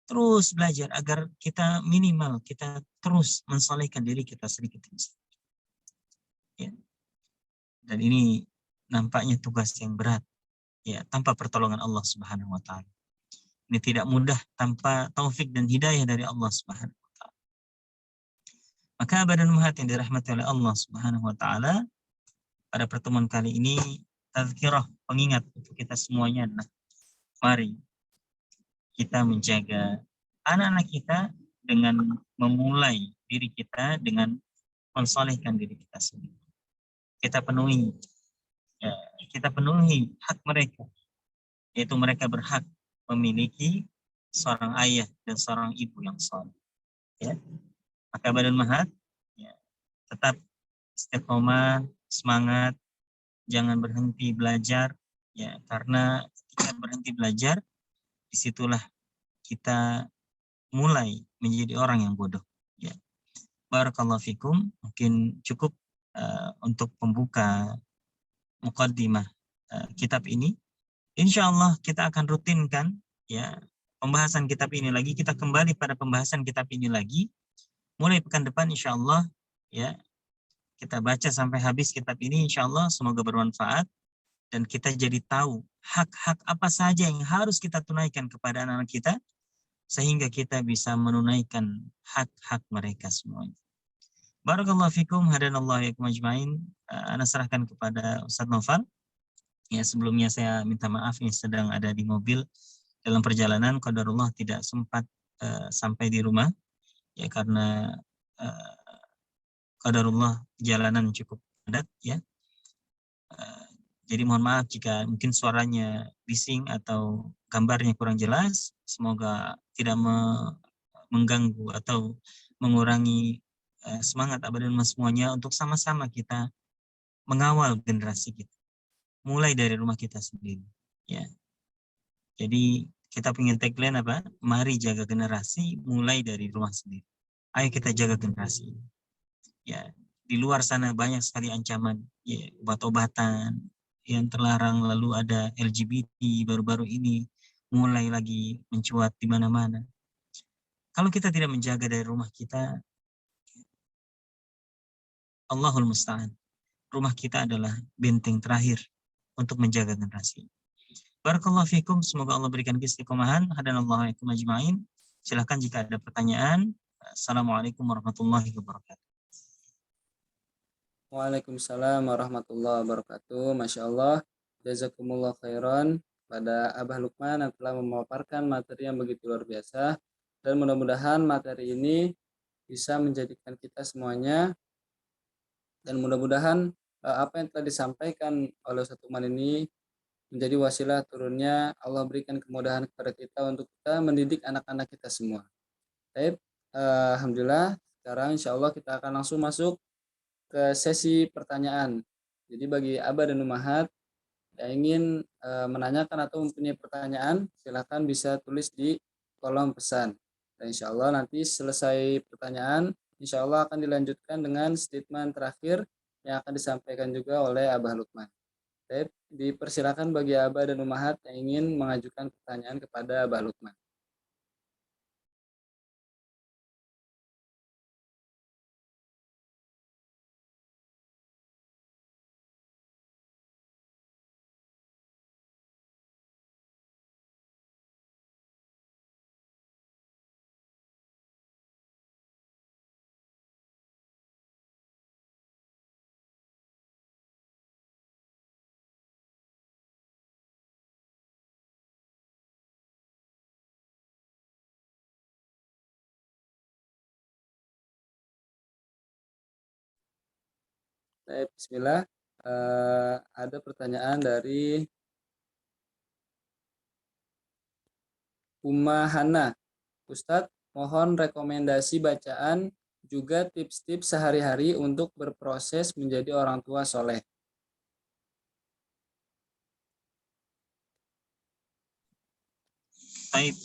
D: Terus belajar agar kita minimal kita terus mensolehkan diri kita sedikit demi sedikit. Ya. Dan ini nampaknya tugas yang berat ya tanpa pertolongan Allah Subhanahu wa taala. Ini tidak mudah tanpa taufik dan hidayah dari Allah Subhanahu wa taala. Maka badan ummahat yang dirahmati oleh Allah Subhanahu wa taala, pada pertemuan kali ini tazkirah, pengingat untuk kita semuanya adalah mari kita menjaga anak-anak kita dengan memulai diri kita dengan mensolehkan diri kita sendiri. Kita penuhi hak mereka, yaitu mereka berhak memiliki seorang ayah dan seorang ibu yang saleh. Ya. Maka badan mahat ya, tetap istiqomah, semangat, jangan berhenti belajar, ya, karena ketika berhenti belajar, disitulah kita mulai menjadi orang yang bodoh. Ya. Barakallahu fikum, mungkin cukup untuk pembuka muqaddimah kitab ini. Insya Allah kita akan rutinkan ya pembahasan kitab ini lagi. Kita kembali pada pembahasan kitab ini lagi mulai pekan depan insya Allah ya. Kita baca sampai habis kitab ini insya Allah, semoga bermanfaat dan kita jadi tahu hak-hak apa saja yang harus kita tunaikan kepada anak-anak kita sehingga kita bisa menunaikan hak-hak mereka semuanya. Barakallahu fikum, hadanallahu yakum ajmain. Ana serahkan kepada Ustaz Noval. Ya, sebelumnya saya minta maaf, ini sedang ada di mobil dalam perjalanan, qadarullah tidak sempat sampai di rumah ya karena qadarullah jalanan cukup padat ya. Jadi mohon maaf jika mungkin suaranya bising atau gambarnya kurang jelas. Semoga tidak mengganggu atau mengurangi semangat abah dan ummah semuanya untuk sama-sama kita mengawal generasi kita. Mulai dari rumah kita sendiri. Ya. Jadi kita punya tagline apa? Mari jaga generasi mulai dari rumah sendiri. Ayo kita jaga generasi. Ya, di luar sana banyak sekali ancaman, ya, obat-obatan yang terlarang, lalu ada LGBT baru-baru ini mulai lagi mencuat di mana-mana. Kalau kita tidak menjaga dari rumah kita, Allahul Musta'an, rumah kita adalah benteng terakhir untuk menjaga generasi. Barakallahu fikum, semoga Allah berikan keistiqomahan. Hadanallahu yakum ajmain. Silakan jika ada pertanyaan. Assalamualaikum warahmatullahi wabarakatuh.
A: Waalaikumsalam warahmatullahi wabarakatuh. Masya Allah, jazakumullah khairan pada Abah Lukman yang telah memaparkan materi yang begitu luar biasa. Dan mudah-mudahan materi ini bisa menjadikan kita semuanya, dan mudah-mudahan apa yang telah disampaikan oleh Ustaz Lukman ini menjadi wasilah turunnya Allah berikan kemudahan kepada kita untuk kita mendidik anak-anak kita semua. Baik, alhamdulillah. Sekarang insya Allah kita akan langsung masuk ke sesi pertanyaan. Jadi bagi abah dan ummahat yang ingin menanyakan atau mempunyai pertanyaan, silakan bisa tulis di kolom pesan. Dan insya Allah nanti selesai pertanyaan, insya Allah akan dilanjutkan dengan statement terakhir yang akan disampaikan juga oleh Abah Lukman. Baik, dipersilakan bagi abah dan ummahat yang ingin mengajukan pertanyaan kepada Abah Lukman. Baik, bismillah. Ada pertanyaan dari Hana. Ustadz, mohon rekomendasi bacaan juga tips-tips sehari-hari untuk berproses menjadi orang tua soleh.
D: Baik,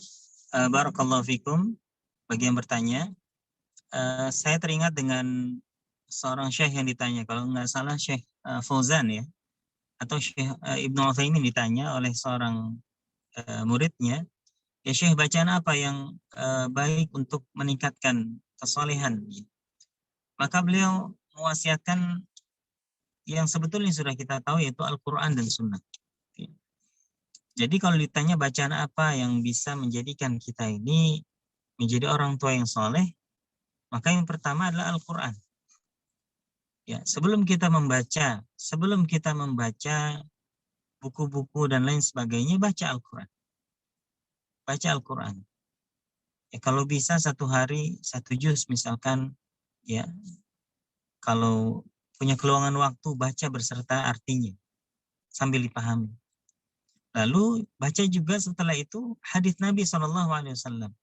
D: barakallahu fikum. Bagi yang bertanya, saya teringat dengan seorang syekh yang ditanya, kalau nggak salah Syekh Fauzan ya, atau Syekh Ibnu Utsaimin ditanya oleh seorang muridnya, ya Syekh, bacaan apa yang baik untuk meningkatkan kesolehan? Maka beliau mewasiatkan yang sebetulnya sudah kita tahu, yaitu Al-Quran dan Sunnah. Jadi kalau ditanya bacaan apa yang bisa menjadikan kita ini menjadi orang tua yang soleh, maka yang pertama adalah Al-Quran. Ya, sebelum kita membaca buku-buku dan lain sebagainya, baca Al-Quran. Baca Al-Quran. Ya, kalau bisa satu hari 1 juz misalkan, ya, kalau punya keluangan waktu baca berserta artinya sambil dipahami. Lalu baca juga setelah itu hadis Nabi SAW.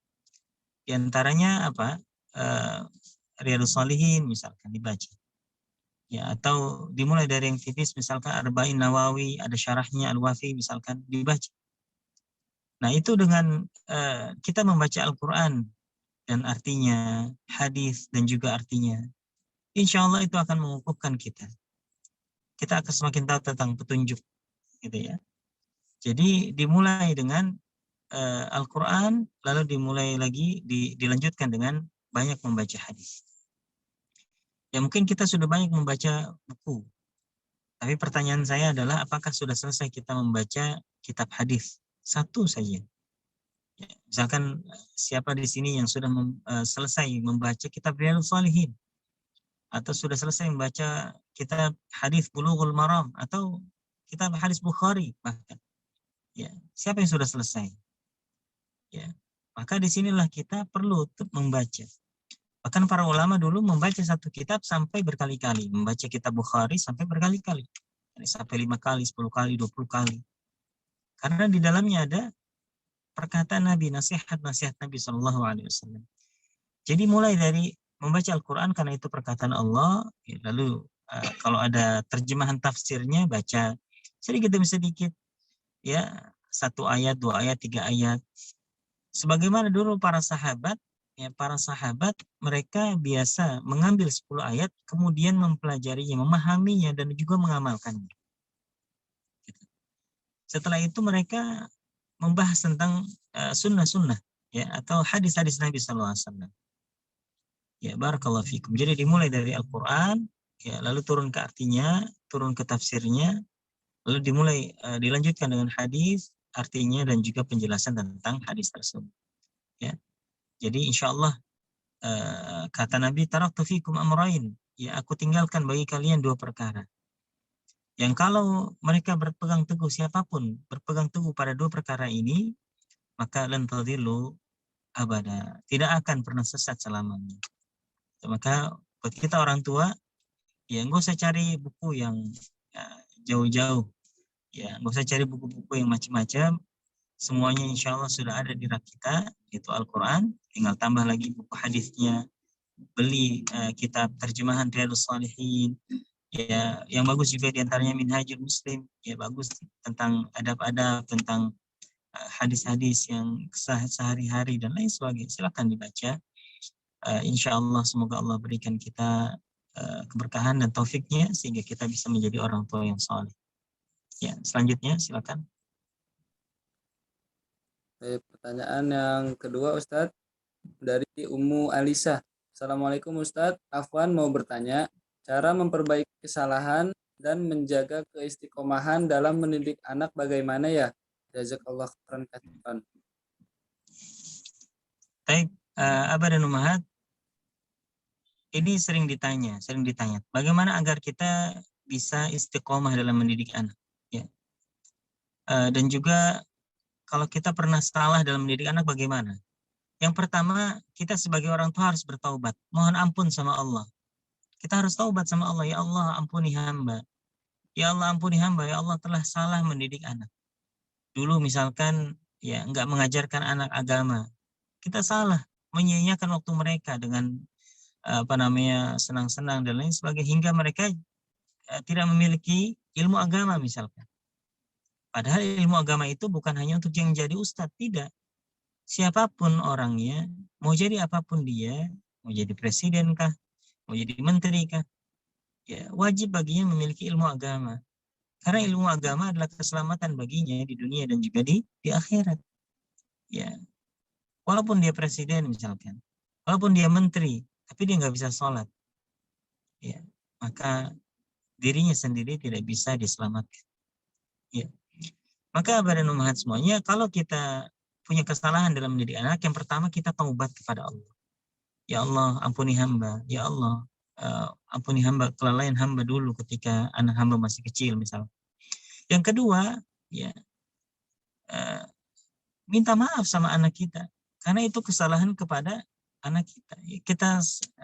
D: Di antaranya apa? Riyadhus Shalihin misalkan dibaca. Ya, atau dimulai dari yang tipis misalkan Arba'in Nawawi, ada syarahnya Al-Wafi misalkan dibaca. Nah, itu dengan kita membaca Al-Qur'an dan artinya, hadis dan juga artinya, insya Allah itu akan mengukuhkan kita. Kita akan semakin tahu tentang petunjuk, gitu ya. Jadi dimulai dengan Al-Quran, lalu dimulai lagi dilanjutkan dengan banyak membaca hadis. Ya mungkin kita sudah banyak membaca buku, tapi pertanyaan saya adalah apakah sudah selesai kita membaca kitab hadis? Satu saja. Ya, misalkan siapa di sini yang sudah selesai membaca kitab Riyadhus Shalihin, atau sudah selesai membaca kitab hadis Bulughul Maram, atau kitab hadis Bukhari bahkan. Ya, siapa yang sudah selesai? Ya, maka disinilah kita perlu membaca. Bahkan para ulama dulu membaca satu kitab sampai berkali-kali, membaca kitab Bukhari sampai berkali-kali, sampai 5 kali, 10 kali, 20 kali. Karena di dalamnya ada perkataan Nabi, nasihat-nasihat Nabi SAW. Jadi mulai dari membaca Al-Quran karena itu perkataan Allah, ya, lalu kalau ada terjemahan tafsirnya baca sedikit demi sedikit, ya 1 ayat, 2 ayat, 3 ayat. Sebagaimana dulu para sahabat mereka biasa mengambil 10 ayat, kemudian mempelajarinya, memahaminya, dan juga mengamalkannya. Setelah itu mereka membahas tentang sunnah-sunnah, ya, atau hadis-hadis Nabi SAW. Ya, barakallahu fikum. Jadi dimulai dari Al-Quran, ya, lalu turun ke artinya, turun ke tafsirnya, lalu dilanjutkan dengan hadis, artinya, dan juga penjelasan tentang hadis tersebut. Ya. Jadi insya Allah kata Nabi, taraktu fikum amrain, ya aku tinggalkan bagi kalian 2 perkara. Yang kalau mereka berpegang teguh, siapapun berpegang teguh pada 2 perkara ini, maka lan tadillu abada, tidak akan pernah sesat selamanya. Maka buat kita orang tua, ya nggak usah cari buku yang jauh-jauh, ya nggak usah cari buku-buku yang macam-macam. Semuanya insya Allah sudah ada di rak kita, yaitu Al-Quran. Tinggal tambah lagi buku hadisnya, beli kitab terjemahan Riyadhus Shalihin, ya yang bagus juga diantaranya Minhajul Muslim, ya bagus tentang adab-adab, tentang hadis-hadis yang sehari-hari dan lain sebagainya. Silakan dibaca. Insya Allah semoga Allah berikan kita keberkahan dan taufiknya sehingga kita bisa menjadi orang tua yang saleh. Ya, selanjutnya silakan.
A: Pertanyaan yang kedua Ustadz dari Ummu Alisa. Assalamualaikum Ustadz, Afwan mau bertanya, cara memperbaiki kesalahan dan menjaga keistiqomahan dalam mendidik anak bagaimana ya? Jazakallah khairan katsiran.
D: Baik, Abah dan Ummahat, ini sering ditanya. Bagaimana agar kita bisa istiqomah dalam mendidik anak? Ya. Dan juga kalau kita pernah salah dalam mendidik anak bagaimana? Yang pertama, kita sebagai orang tua harus bertaubat. Mohon ampun sama Allah. Kita harus taubat sama Allah. Ya Allah, ampuni hamba. Ya Allah, ampuni hamba. Ya Allah, telah salah mendidik anak. Dulu misalkan, ya enggak mengajarkan anak agama. Kita salah. Menyia-nyiakan waktu mereka dengan senang-senang dan lain sebagainya. Hingga mereka tidak memiliki ilmu agama misalkan. Padahal ilmu agama itu bukan hanya untuk yang jadi ustadz, tidak. Siapapun orangnya, mau jadi apapun dia, mau jadi presiden kah, mau jadi menteri kah, ya wajib baginya memiliki ilmu agama. Karena ilmu agama adalah keselamatan baginya di dunia dan juga di akhirat. Ya, walaupun dia presiden misalkan, walaupun dia menteri, tapi dia nggak bisa sholat, ya maka dirinya sendiri tidak bisa diselamatkan. Ya. Maka Abah dan Ummahat semuanya, kalau kita punya kesalahan dalam mendidik anak, yang pertama kita taubat kepada Allah. Ya Allah, ampuni hamba. Ya Allah, ampuni hamba, kelalaian hamba dulu ketika anak hamba masih kecil misalnya. Yang kedua, ya minta maaf sama anak kita, karena itu kesalahan kepada anak kita. Kita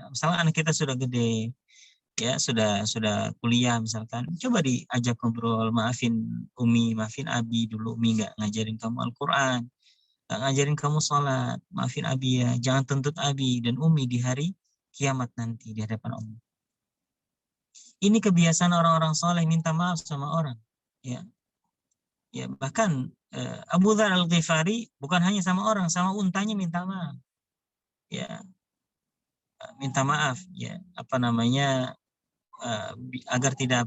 D: misalnya anak kita sudah gede, ya sudah kuliah misalkan, coba diajak ngobrol, maafin Umi, maafin Abi dulu, Umi nggak ngajarin kamu Al-Quran, nggak ngajarin kamu sholat, maafin Abi ya, jangan tuntut Abi dan Umi di hari kiamat nanti di hadapan Allah. Ini kebiasaan orang-orang soleh, minta maaf sama orang, ya. Ya, bahkan Abu Dzar Al-Ghifari bukan hanya sama orang, sama untanya minta maaf. Ya, minta maaf ya, apa namanya, agar tidak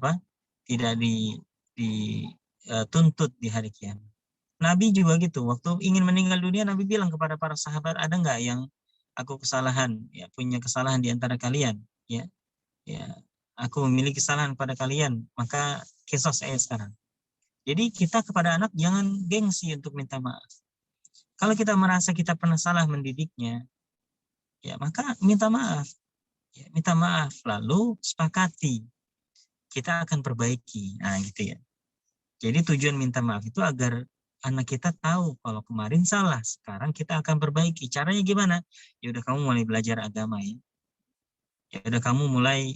D: dituntut di hari kiamat. Nabi juga gitu, waktu ingin meninggal dunia Nabi bilang kepada para sahabat, ada nggak yang aku kesalahan, ya, punya kesalahan di antara kalian, ya, ya, aku memiliki kesalahan pada kalian, maka kisos saya sekarang. Jadi kita kepada anak jangan gengsi untuk minta maaf. Kalau kita merasa kita pernah salah mendidiknya, ya maka minta maaf. Ya, minta maaf, lalu sepakati kita akan perbaiki. Nah, gitu ya. Jadi tujuan minta maaf itu agar anak kita tahu kalau kemarin salah, sekarang kita akan perbaiki. Caranya gimana? Ya udah kamu mulai belajar agama ya. Ya udah kamu mulai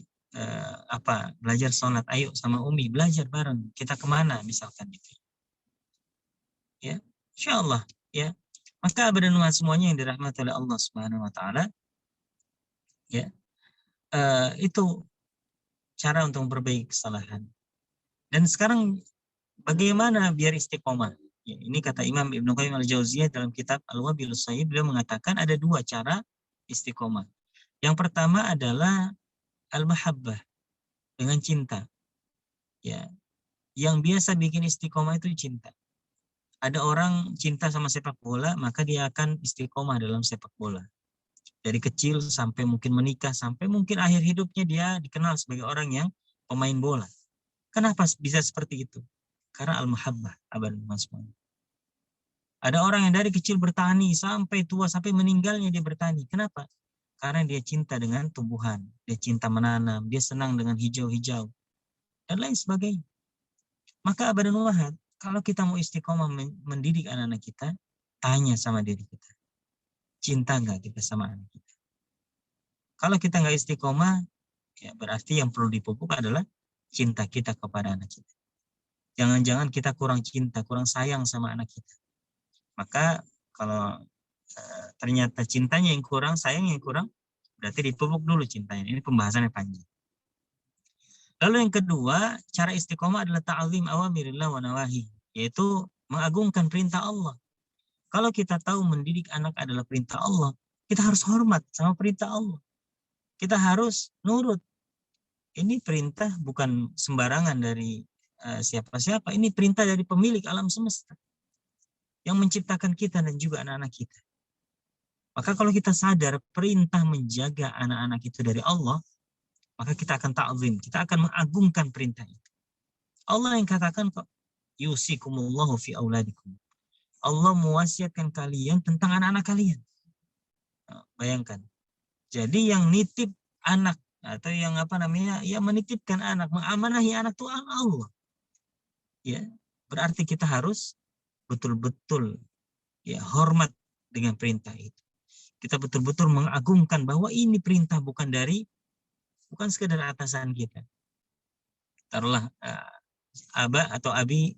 D: belajar sholat. Ayo sama Umi belajar bareng. Kita kemana misalkan gitu. Ya, insya Allah ya. Maka Abah dan Ummahat semuanya yang dirahmati oleh Allah Subhanahu Wa Taala, ya, itu cara untuk memperbaiki kesalahan. Dan sekarang bagaimana biar istiqomah? Ya, ini kata Imam Ibnu Qayyim Al-Jauziyah dalam kitab Al-Wabilus Sayyib, beliau mengatakan ada dua cara istiqomah. Yang pertama adalah al-mahabbah, dengan cinta. Ya, yang biasa bikin istiqomah itu cinta. Ada orang cinta sama sepak bola, maka dia akan istiqomah dalam sepak bola. Dari kecil sampai mungkin menikah, sampai mungkin akhir hidupnya dia dikenal sebagai orang yang pemain bola. Kenapa bisa seperti itu? Karena al-mahabbah, Abah dan Mas. Ada orang yang dari kecil bertani sampai tua, sampai meninggalnya dia bertani. Kenapa? Karena dia cinta dengan tumbuhan, dia cinta menanam, dia senang dengan hijau-hijau, dan lain sebagainya. Maka Abah dan Ummahat, kalau kita mau istiqomah mendidik anak-anak kita, tanya sama diri kita. Cinta nggak kita sama anak kita? Kalau kita nggak istiqomah, ya berarti yang perlu dipupuk adalah cinta kita kepada anak kita. Jangan-jangan kita kurang cinta, kurang sayang sama anak kita. Maka kalau ternyata cintanya yang kurang, sayangnya yang kurang, berarti dipupuk dulu cintanya. Ini pembahasannya panjang. Lalu yang kedua, cara istiqomah adalah ta'zim awamirillah wa nawahi, yaitu mengagungkan perintah Allah. Kalau kita tahu mendidik anak adalah perintah Allah, kita harus hormat sama perintah Allah. Kita harus nurut. Ini perintah bukan sembarangan dari siapa-siapa. Ini perintah dari pemilik alam semesta yang menciptakan kita dan juga anak-anak kita. Maka kalau kita sadar perintah menjaga anak-anak itu dari Allah, maka kita akan ta'zim, kita akan mengagungkan perintah itu. Allah yang katakan kok, yusikumullahu fi auladikum. Allah mewasiatkan kalian tentang anak-anak kalian. Nah, bayangkan. Jadi yang nitip anak atau yang yang menitipkan anak, mengamanahi anak itu Allah. Ya, berarti kita harus betul-betul ya hormat dengan perintah itu. Kita betul-betul mengagungkan bahwa ini perintah bukan sekedar atasan kita. Taruhlah Abah atau Abi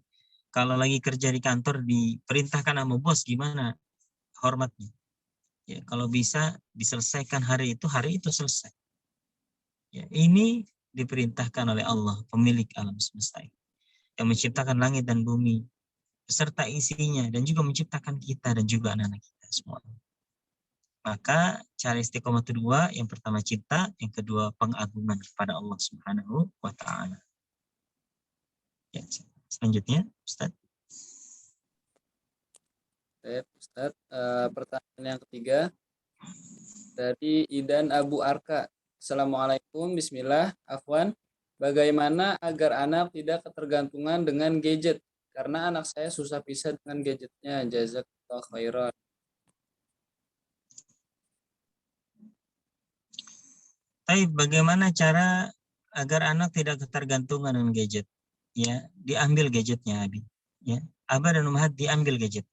D: kalau lagi kerja di kantor diperintahkan sama bos, gimana hormatnya? Ya, kalau bisa diselesaikan hari itu selesai. Ya, ini diperintahkan oleh Allah, pemilik alam semesta, yang menciptakan langit dan bumi beserta isinya, dan juga menciptakan kita dan juga anak-anak kita semua. Maka cara istiqomah itu dua, yang pertama cinta, yang kedua pengagungan kepada Allah Subhanahu wa Ta'ala. Ya, selanjutnya, Ustaz.
A: Ustaz, pertanyaan yang ketiga dari Idan Abu Arka. Assalamualaikum, bismillah, afwan. Bagaimana agar anak tidak ketergantungan dengan gadget karena anak saya susah pisah dengan gadgetnya. Jazakallahu khairan.
D: Tapi bagaimana cara agar anak tidak ketergantungan dengan gadget? Ya, diambil gadgetnya, Abi. Ya, Abah dan Ummahat diambil gadget.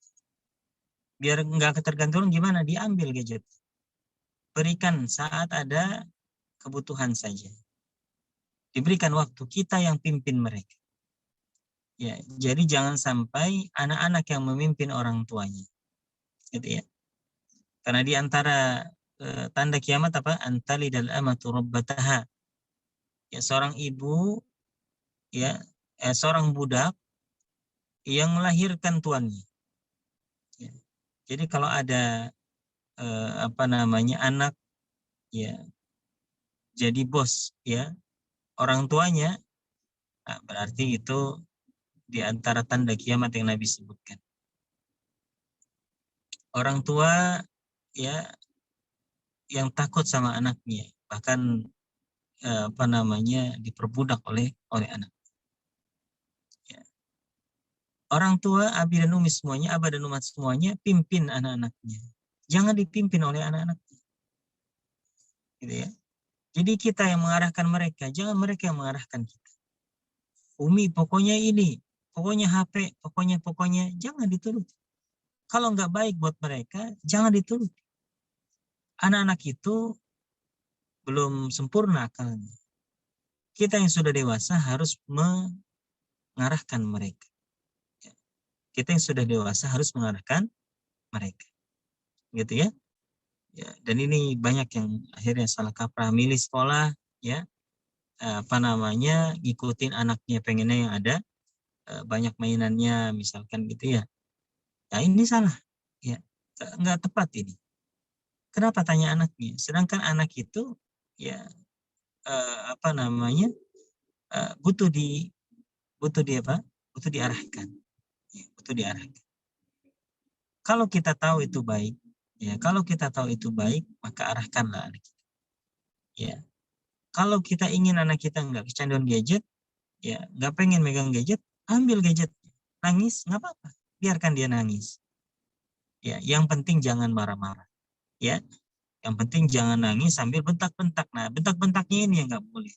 D: Biar nggak ketergantungan gimana? Diambil gadget. Berikan saat ada kebutuhan saja. Diberikan waktu, kita yang pimpin mereka. Ya, jadi jangan sampai anak-anak yang memimpin orang tuanya. Gitu ya. Karena di antara tanda kiamat apa? Antali dal amatu rabbataha. Ya, seorang ibu ya, seorang budak yang melahirkan tuannya. Ya. Jadi kalau ada anak ya jadi bos ya orang tuanya, nah, berarti itu di antara tanda kiamat yang Nabi sebutkan. Orang tua ya yang takut sama anaknya, bahkan diperbudak oleh anak. Ya. Orang tua Abi dan Umi semuanya, Abah dan Umat semuanya pimpin anak-anaknya. Jangan dipimpin oleh anak-anaknya. Gitu ya. Jadi kita yang mengarahkan mereka, jangan mereka yang mengarahkan kita. Umi pokoknya ini, pokoknya HP, pokoknya jangan dituruti. Kalau nggak baik buat mereka, jangan dituruti. Anak-anak itu belum sempurna akalnya. Kita yang sudah dewasa harus mengarahkan mereka. Kita yang sudah dewasa harus mengarahkan mereka. Gitu ya. Ya, dan ini banyak yang akhirnya salah kaprah, milih sekolah ya ngikutin anaknya pengennya yang ada banyak mainannya misalkan gitu ya. Ya ini salah ya, nggak tepat ini. Kenapa tanya anaknya, sedangkan anak itu ya butuh diarahkan ya, butuh diarahkan. Kalau kita tahu itu baik ya, maka arahkanlah anak kita ya. Kalau kita ingin anak kita nggak kecanduan gadget, ya nggak pengen megang gadget, ambil gadget. Nangis nggak apa-apa, biarkan dia nangis. Ya, yang penting jangan marah-marah. Ya, yang penting jangan nangis sambil bentak-bentak. Nah, bentak-bentaknya ini yang nggak boleh.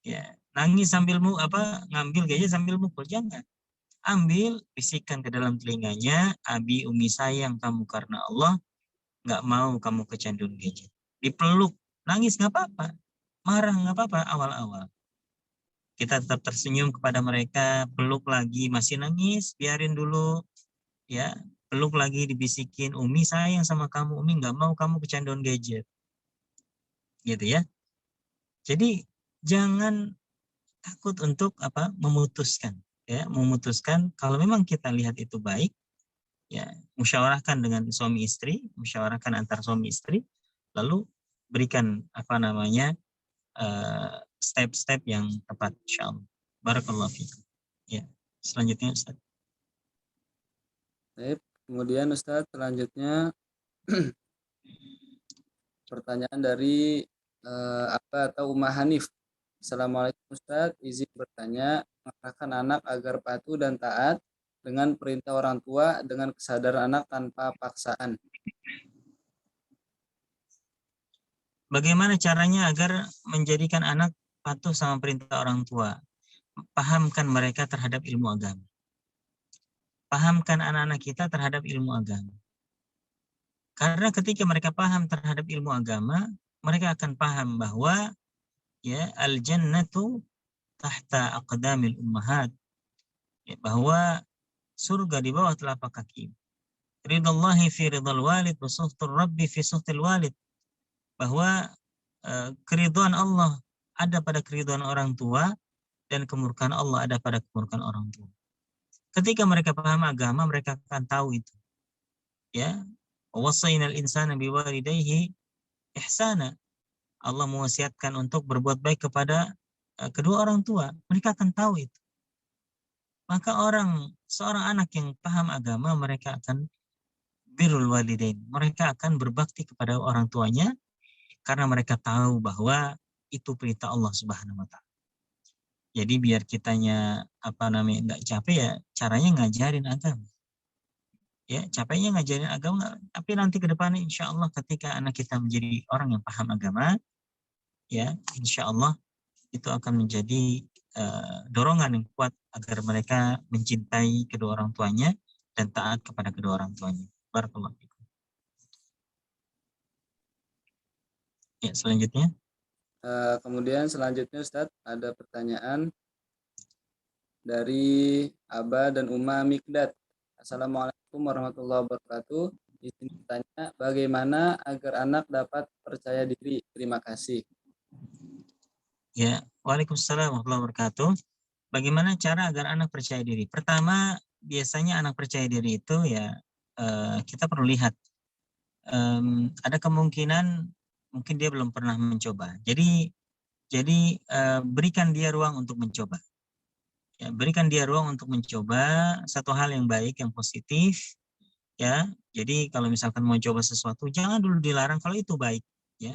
D: Ya, nangis sambil ngambil gadget sambil mukul, jangan. Ambil, bisikan ke dalam telinganya, Abi Umi sayang kamu karena Allah, nggak mau kamu kecanduan gadget. Dipeluk, nangis nggak apa-apa. Marah nggak apa-apa awal-awal. Kita tetap tersenyum kepada mereka, peluk lagi, masih nangis, biarin dulu. Ya, peluk lagi, dibisikin, Umi sayang sama kamu, Umi nggak mau kamu kecanduan gadget. Gitu ya. Jadi jangan takut untuk memutuskan. Ya, memutuskan kalau memang kita lihat itu baik, ya musyawarahkan dengan suami istri, musyawarahkan antar suami istri, lalu berikan step-step yang tepat, insyaallah. Barakallahu fiikum. Ya, selanjutnya Ustaz.
A: Baik, kemudian Ustaz selanjutnya pertanyaan dari Umah Hanif. Assalamualaikum Ustaz, izin bertanya, mengarahkan anak agar patuh dan taat dengan perintah orang tua dengan kesadaran anak tanpa paksaan.
D: Bagaimana caranya agar menjadikan anak patuh sama perintah orang tua? Pahamkan mereka terhadap ilmu agama. Pahamkan anak-anak kita terhadap ilmu agama. Karena ketika mereka paham terhadap ilmu agama, mereka akan paham bahwa ya al-jannatu tahta aqdamil ummahat. Ya, bahwa surga di bawah telapak kaki. Ridallahi fi ridal walid wa suhtur rabbi fi suhtil walid. Bahwa keridhaan Allah ada pada keridhaan orang tua dan kemurkaan Allah ada pada kemurkaan orang tua. Ketika mereka paham agama, mereka akan tahu itu. Ya, wasainal insana biwalidayhi ihsana. Allah mewasiatkan untuk berbuat baik kepada kedua orang tua. Mereka akan tahu itu. Maka seorang anak yang paham agama, mereka akan birrul walidain. Mereka akan berbakti kepada orang tuanya karena mereka tahu bahwa itu perintah Allah Subhanahu wa taala. Jadi biar kitanya nggak capek ya, caranya ngajarin agama. Ya, capeknya ngajarin agama, tapi nanti ke depannya insya Allah ketika anak kita menjadi orang yang paham agama, ya insya Allah itu akan menjadi dorongan yang kuat agar mereka mencintai kedua orang tuanya dan taat kepada kedua orang tuanya. Barakallahu fikum. Ya, selanjutnya.
A: Kemudian selanjutnya Ustadz ada pertanyaan dari Aba dan Uma Mikdad. Assalamualaikum warahmatullahi wabarakatuh. Di sini bertanya bagaimana agar anak dapat percaya diri. Terima kasih.
D: Ya, Waalaikumsalam warahmatullahi wabarakatuh. Bagaimana cara agar anak percaya diri? Pertama, biasanya anak percaya diri itu ya kita perlu lihat. Ada kemungkinan mungkin dia belum pernah mencoba. Jadi berikan dia ruang untuk mencoba. Ya, berikan dia ruang untuk mencoba satu hal yang baik, yang positif. Ya, jadi kalau misalkan mau coba sesuatu, jangan dulu dilarang kalau itu baik. Ya,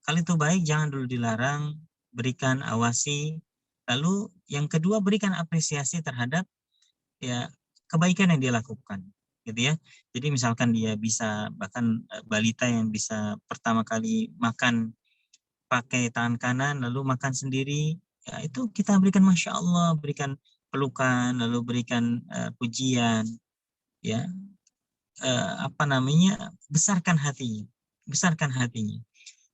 D: kalau itu baik, jangan dulu dilarang. Berikan, awasi. Lalu yang kedua, berikan apresiasi terhadap ya kebaikan yang dia lakukan, gitu ya. Jadi misalkan dia bisa, bahkan balita yang bisa pertama kali makan pakai tangan kanan lalu makan sendiri, ya itu kita berikan masya Allah, berikan pelukan, lalu berikan pujian, ya besarkan hatinya, besarkan hatinya.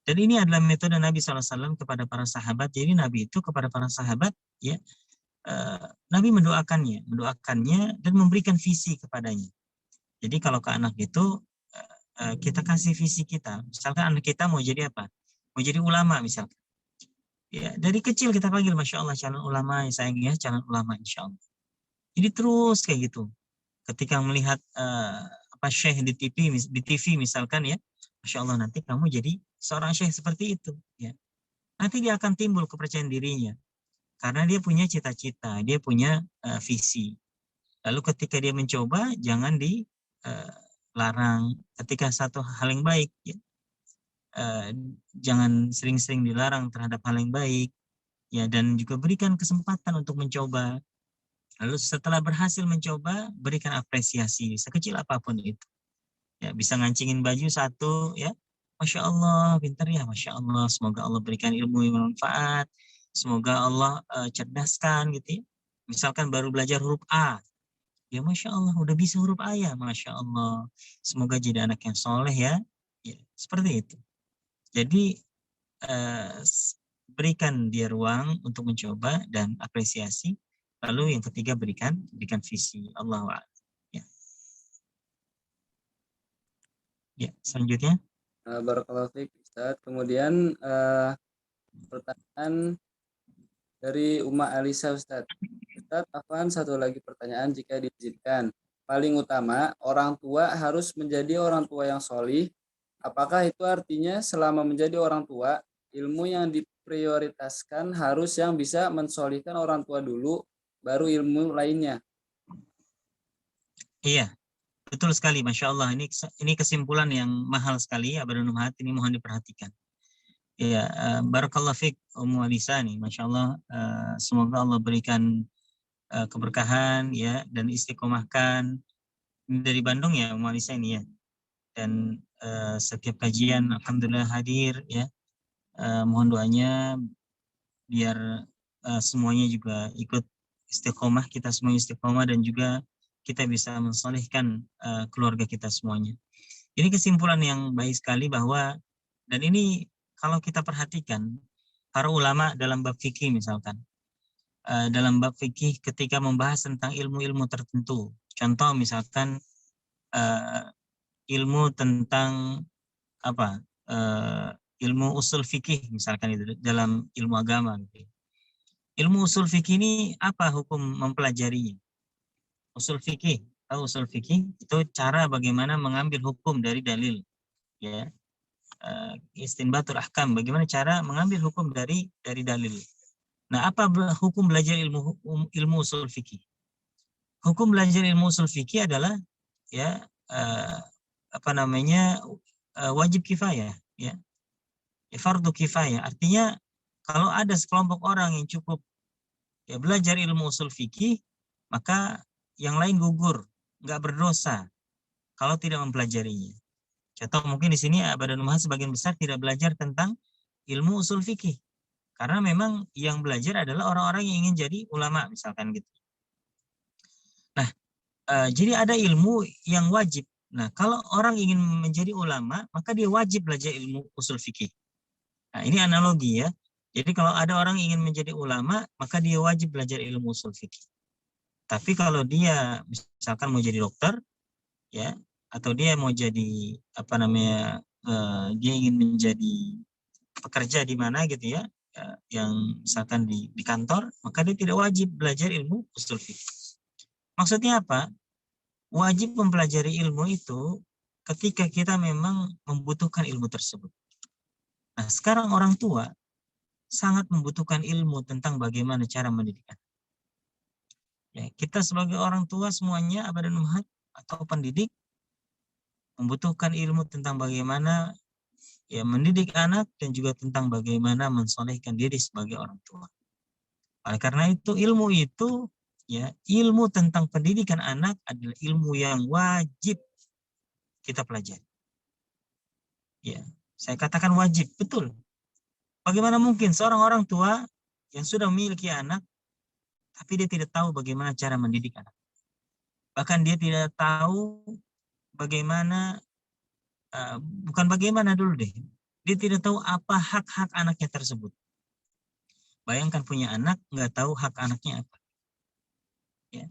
D: Dan ini adalah metode Nabi SAW kepada para sahabat. Jadi Nabi itu kepada para sahabat, ya Nabi mendoakannya dan memberikan visi kepadanya. Jadi kalau ke anak itu kita kasih visi kita. Misalkan anak kita mau jadi apa? Mau jadi ulama misalkan. Ya, dari kecil kita panggil masya Allah calon ulama, ya sayang ya, calon ulama insya Allah. Jadi terus kayak gitu. Ketika melihat syekh di TV misalkan ya, masya Allah nanti kamu jadi seorang syekh seperti itu. Ya, nanti dia akan timbul kepercayaan dirinya karena dia punya cita-cita, dia punya visi. Lalu ketika dia mencoba, jangan dilarang. Ketika satu hal yang baik, ya, jangan sering-sering dilarang terhadap hal yang baik, ya, dan juga berikan kesempatan untuk mencoba. Lalu setelah berhasil mencoba, berikan apresiasi sekecil apapun itu. Ya, bisa ngancingin baju satu, ya, masya Allah, pintar ya, masya Allah. Semoga Allah berikan ilmu yang bermanfaat. Semoga Allah cerdaskan, gitu ya. Misalkan baru belajar huruf A, ya masya Allah, udah bisa huruf A ya, masya Allah. Semoga jadi anak yang soleh ya. Ya, seperti itu. Jadi berikan dia ruang untuk mencoba dan apresiasi. Lalu yang ketiga berikan visi. Allahu a'lam. Ya. Ya, selanjutnya.
A: Barakallahu fiik Ustaz. Kemudian pertanyaan dari Uma Alisa Ustaz. Ustaz, afwan, satu lagi pertanyaan jika diizinkan. Paling utama, orang tua harus menjadi orang tua yang solih. Apakah itu artinya selama menjadi orang tua, ilmu yang diprioritaskan harus yang bisa mensolihkan orang tua dulu, baru ilmu lainnya?
D: Iya, betul sekali, masya Allah. Ini kesimpulan yang mahal sekali, Abadul Ummahat, ini mohon diperhatikan. Ya, barakallahu fiik Ummu Alisa nih, masya Allah. Semoga Allah berikan keberkahan ya dan istiqomahkan. Ini dari Bandung ya Ummu Alisa ini ya. Dan setiap kajian alhamdulillah hadir ya. Mohon doanya biar semuanya juga ikut istiqomah, kita semua istiqomah, dan juga kita bisa mensolihkan keluarga kita semuanya. Ini kesimpulan yang baik sekali bahwa, dan ini kalau kita perhatikan para ulama dalam bab fikih misalkan, dalam bab fikih ketika membahas tentang ilmu-ilmu tertentu, contoh misalkan ilmu tentang ilmu usul fikih misalkan itu dalam ilmu agama gitu. Ilmu usul fikih ini apa hukum mempelajarinya? Usul fikih, tahu usul fikih itu cara bagaimana mengambil hukum dari dalil, ya. Istinbatul ahkam, bagaimana cara mengambil hukum dari dalil. Nah, apa hukum belajar ilmu usul fikih? Hukum belajar ilmu usul fikih adalah ya wajib kifayah, ya. Fardu kifayah. Artinya kalau ada sekelompok orang yang cukup ya belajar ilmu usul fikih, maka yang lain gugur, nggak berdosa kalau tidak mempelajarinya. Contoh mungkin di sini Abadan Ummahat sebagian besar tidak belajar tentang ilmu usul fikih. Karena memang yang belajar adalah orang-orang yang ingin jadi ulama, misalkan gitu. Nah, jadi ada ilmu yang wajib. Nah, kalau orang ingin menjadi ulama, maka dia wajib belajar ilmu usul fikih. Nah, ini analogi ya. Jadi kalau ada orang ingin menjadi ulama, maka dia wajib belajar ilmu usul fikih. Tapi kalau dia misalkan mau jadi dokter, ya, atau dia mau jadi dia ingin menjadi pekerja di mana gitu ya, yang misalkan di kantor, maka dia tidak wajib belajar ilmu usul fikih. Maksudnya apa? Wajib mempelajari ilmu itu ketika kita memang membutuhkan ilmu tersebut. Nah, sekarang orang tua sangat membutuhkan ilmu tentang bagaimana cara mendidik anak. Ya, kita sebagai orang tua semuanya, Abadan Ummahat atau pendidik, membutuhkan ilmu tentang bagaimana ya mendidik anak dan juga tentang bagaimana mensolehkan diri sebagai orang tua. Oleh karena itu ilmu itu ya, ilmu tentang pendidikan anak adalah ilmu yang wajib kita pelajari. Ya, saya katakan wajib, betul. Bagaimana mungkin seorang orang tua yang sudah memiliki anak tapi dia tidak tahu bagaimana cara mendidik anak. Bahkan dia tidak tahu bagaimana bukan bagaimana dulu deh. Dia tidak tahu apa hak-hak anaknya tersebut. Bayangkan punya anak, nggak tahu hak anaknya apa. Ya.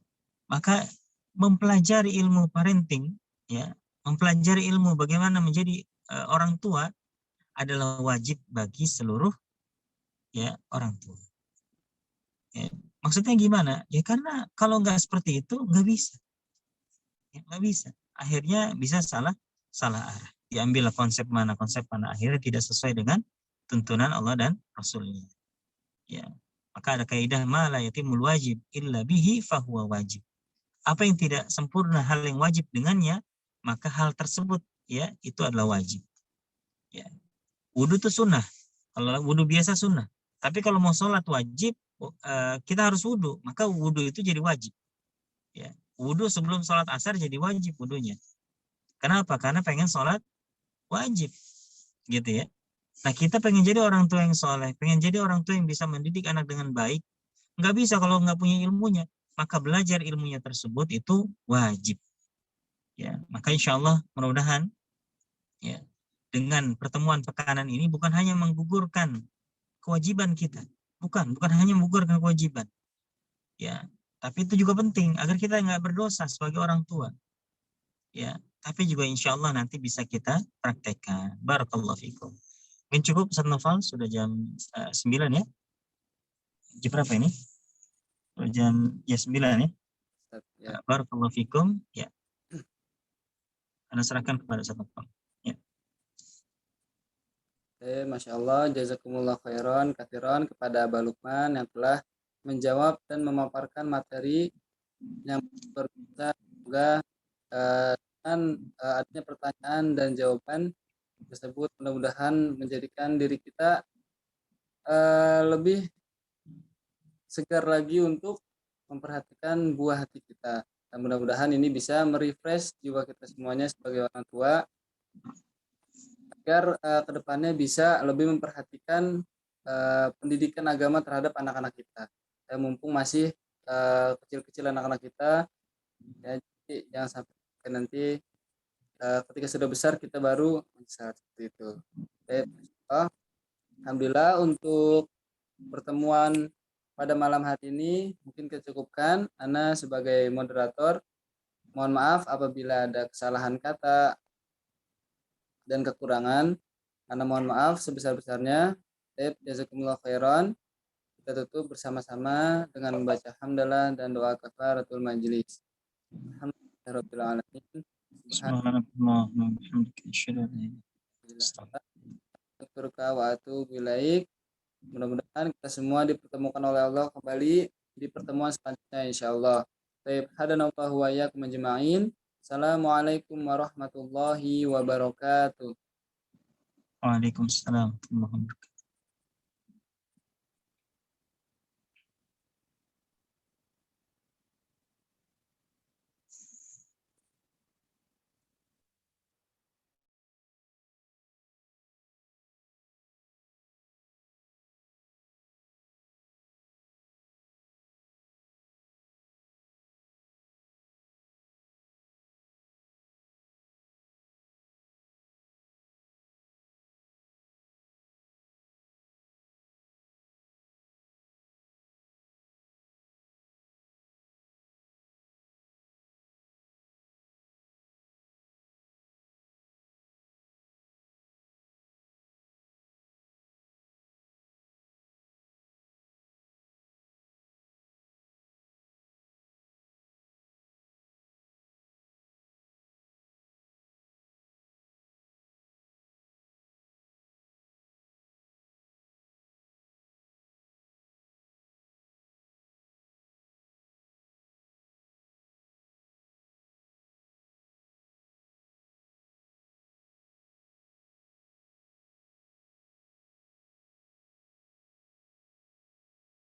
D: Maka mempelajari ilmu parenting, ya, mempelajari ilmu bagaimana menjadi orang tua adalah wajib bagi seluruh ya orang tua. Ya. Maksudnya gimana? Ya karena kalau nggak seperti itu nggak bisa, ya, nggak bisa. Akhirnya bisa salah arah. Diambil konsep mana, akhirnya tidak sesuai dengan tuntunan Allah dan Rasulnya. Ya, maka ada kaidah ma la yatimul wajib illa bihi fahuwa wajib. Apa yang tidak sempurna hal yang wajib dengannya, maka hal tersebut ya itu adalah wajib. Ya. Wudu itu sunnah. Kalau wudu biasa sunnah. Tapi kalau mau sholat wajib, kita harus wudu. Maka wudu itu jadi wajib. Ya. Wudu sebelum sholat asar jadi wajib wudunya. Kenapa? Karena pengen sholat wajib. Gitu ya. Nah, kita pengen jadi orang tua yang soleh, pengen jadi orang tua yang bisa mendidik anak dengan baik. Nggak bisa kalau nggak punya ilmunya. Maka belajar ilmunya tersebut itu wajib. Ya, maka insya Allah mudah-mudahan ya, dengan pertemuan pekanan ini bukan hanya menggugurkan kewajiban kita, bukan hanya menggugurkan kewajiban, ya, tapi itu juga penting agar kita nggak berdosa sebagai orang tua, ya, tapi juga insya Allah nanti bisa kita praktekkan. Barakallahu fikum. Mungkin cukup Ustaz Noval, sudah jam 9 ya. Jam berapa ini? Jam 9 ya. Ya. Barakallahu fikum. Ya. Anda serahkan kepada Ustaz Noval. Ya.
A: Masya Allah, jazakumullah khairan kathiran kepada Abah Lukman yang telah menjawab dan memaparkan materi yang berbeda. Semoga dengan adanya pertanyaan dan jawaban tersebut mudah-mudahan menjadikan diri kita lebih segar lagi untuk memperhatikan buah hati kita. Dan mudah-mudahan ini bisa merefresh jiwa kita semuanya sebagai orang tua agar kedepannya bisa lebih memperhatikan pendidikan agama terhadap anak-anak kita. Dan mumpung masih kecil-kecil anak-anak kita, ya, jadi jangan sampai nanti ketika sudah besar kita baru bisa seperti itu. Alhamdulillah untuk pertemuan pada malam hari ini mungkin kita cukupkan. Ana sebagai moderator mohon maaf apabila ada kesalahan kata dan kekurangan. Ana mohon maaf sebesar-besarnya. Jazakumullah khairan. Kita tutup bersama-sama dengan membaca hamdalah dan doa kafaratul majelis. Alhamdulillahirabbil alamin. Mudah-mudahan kita semua dipertemukan oleh Allah kembali di pertemuan selanjutnya insyaallah. Baik, hadanallahu wa iyyakum ajma'in. Assalamualaikum warahmatullahi wabarakatuh.
D: Waalaikumsalam warahmatullahi wabarakatuh.